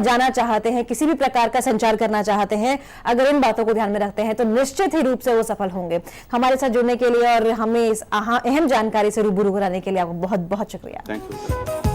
जाना चाहते हैं, किसी भी प्रकार का संचार करना चाहते हैं, अगर इन बातों को ध्यान में रखते हैं तो निश्चित ही रूप से वो सफल होंगे। हमारे साथ जुड़ने के लिए और हमें इस अहम जानकारी से रूबरू कराने के लिए आपको बहुत बहुत शुक्रिया। Thank you.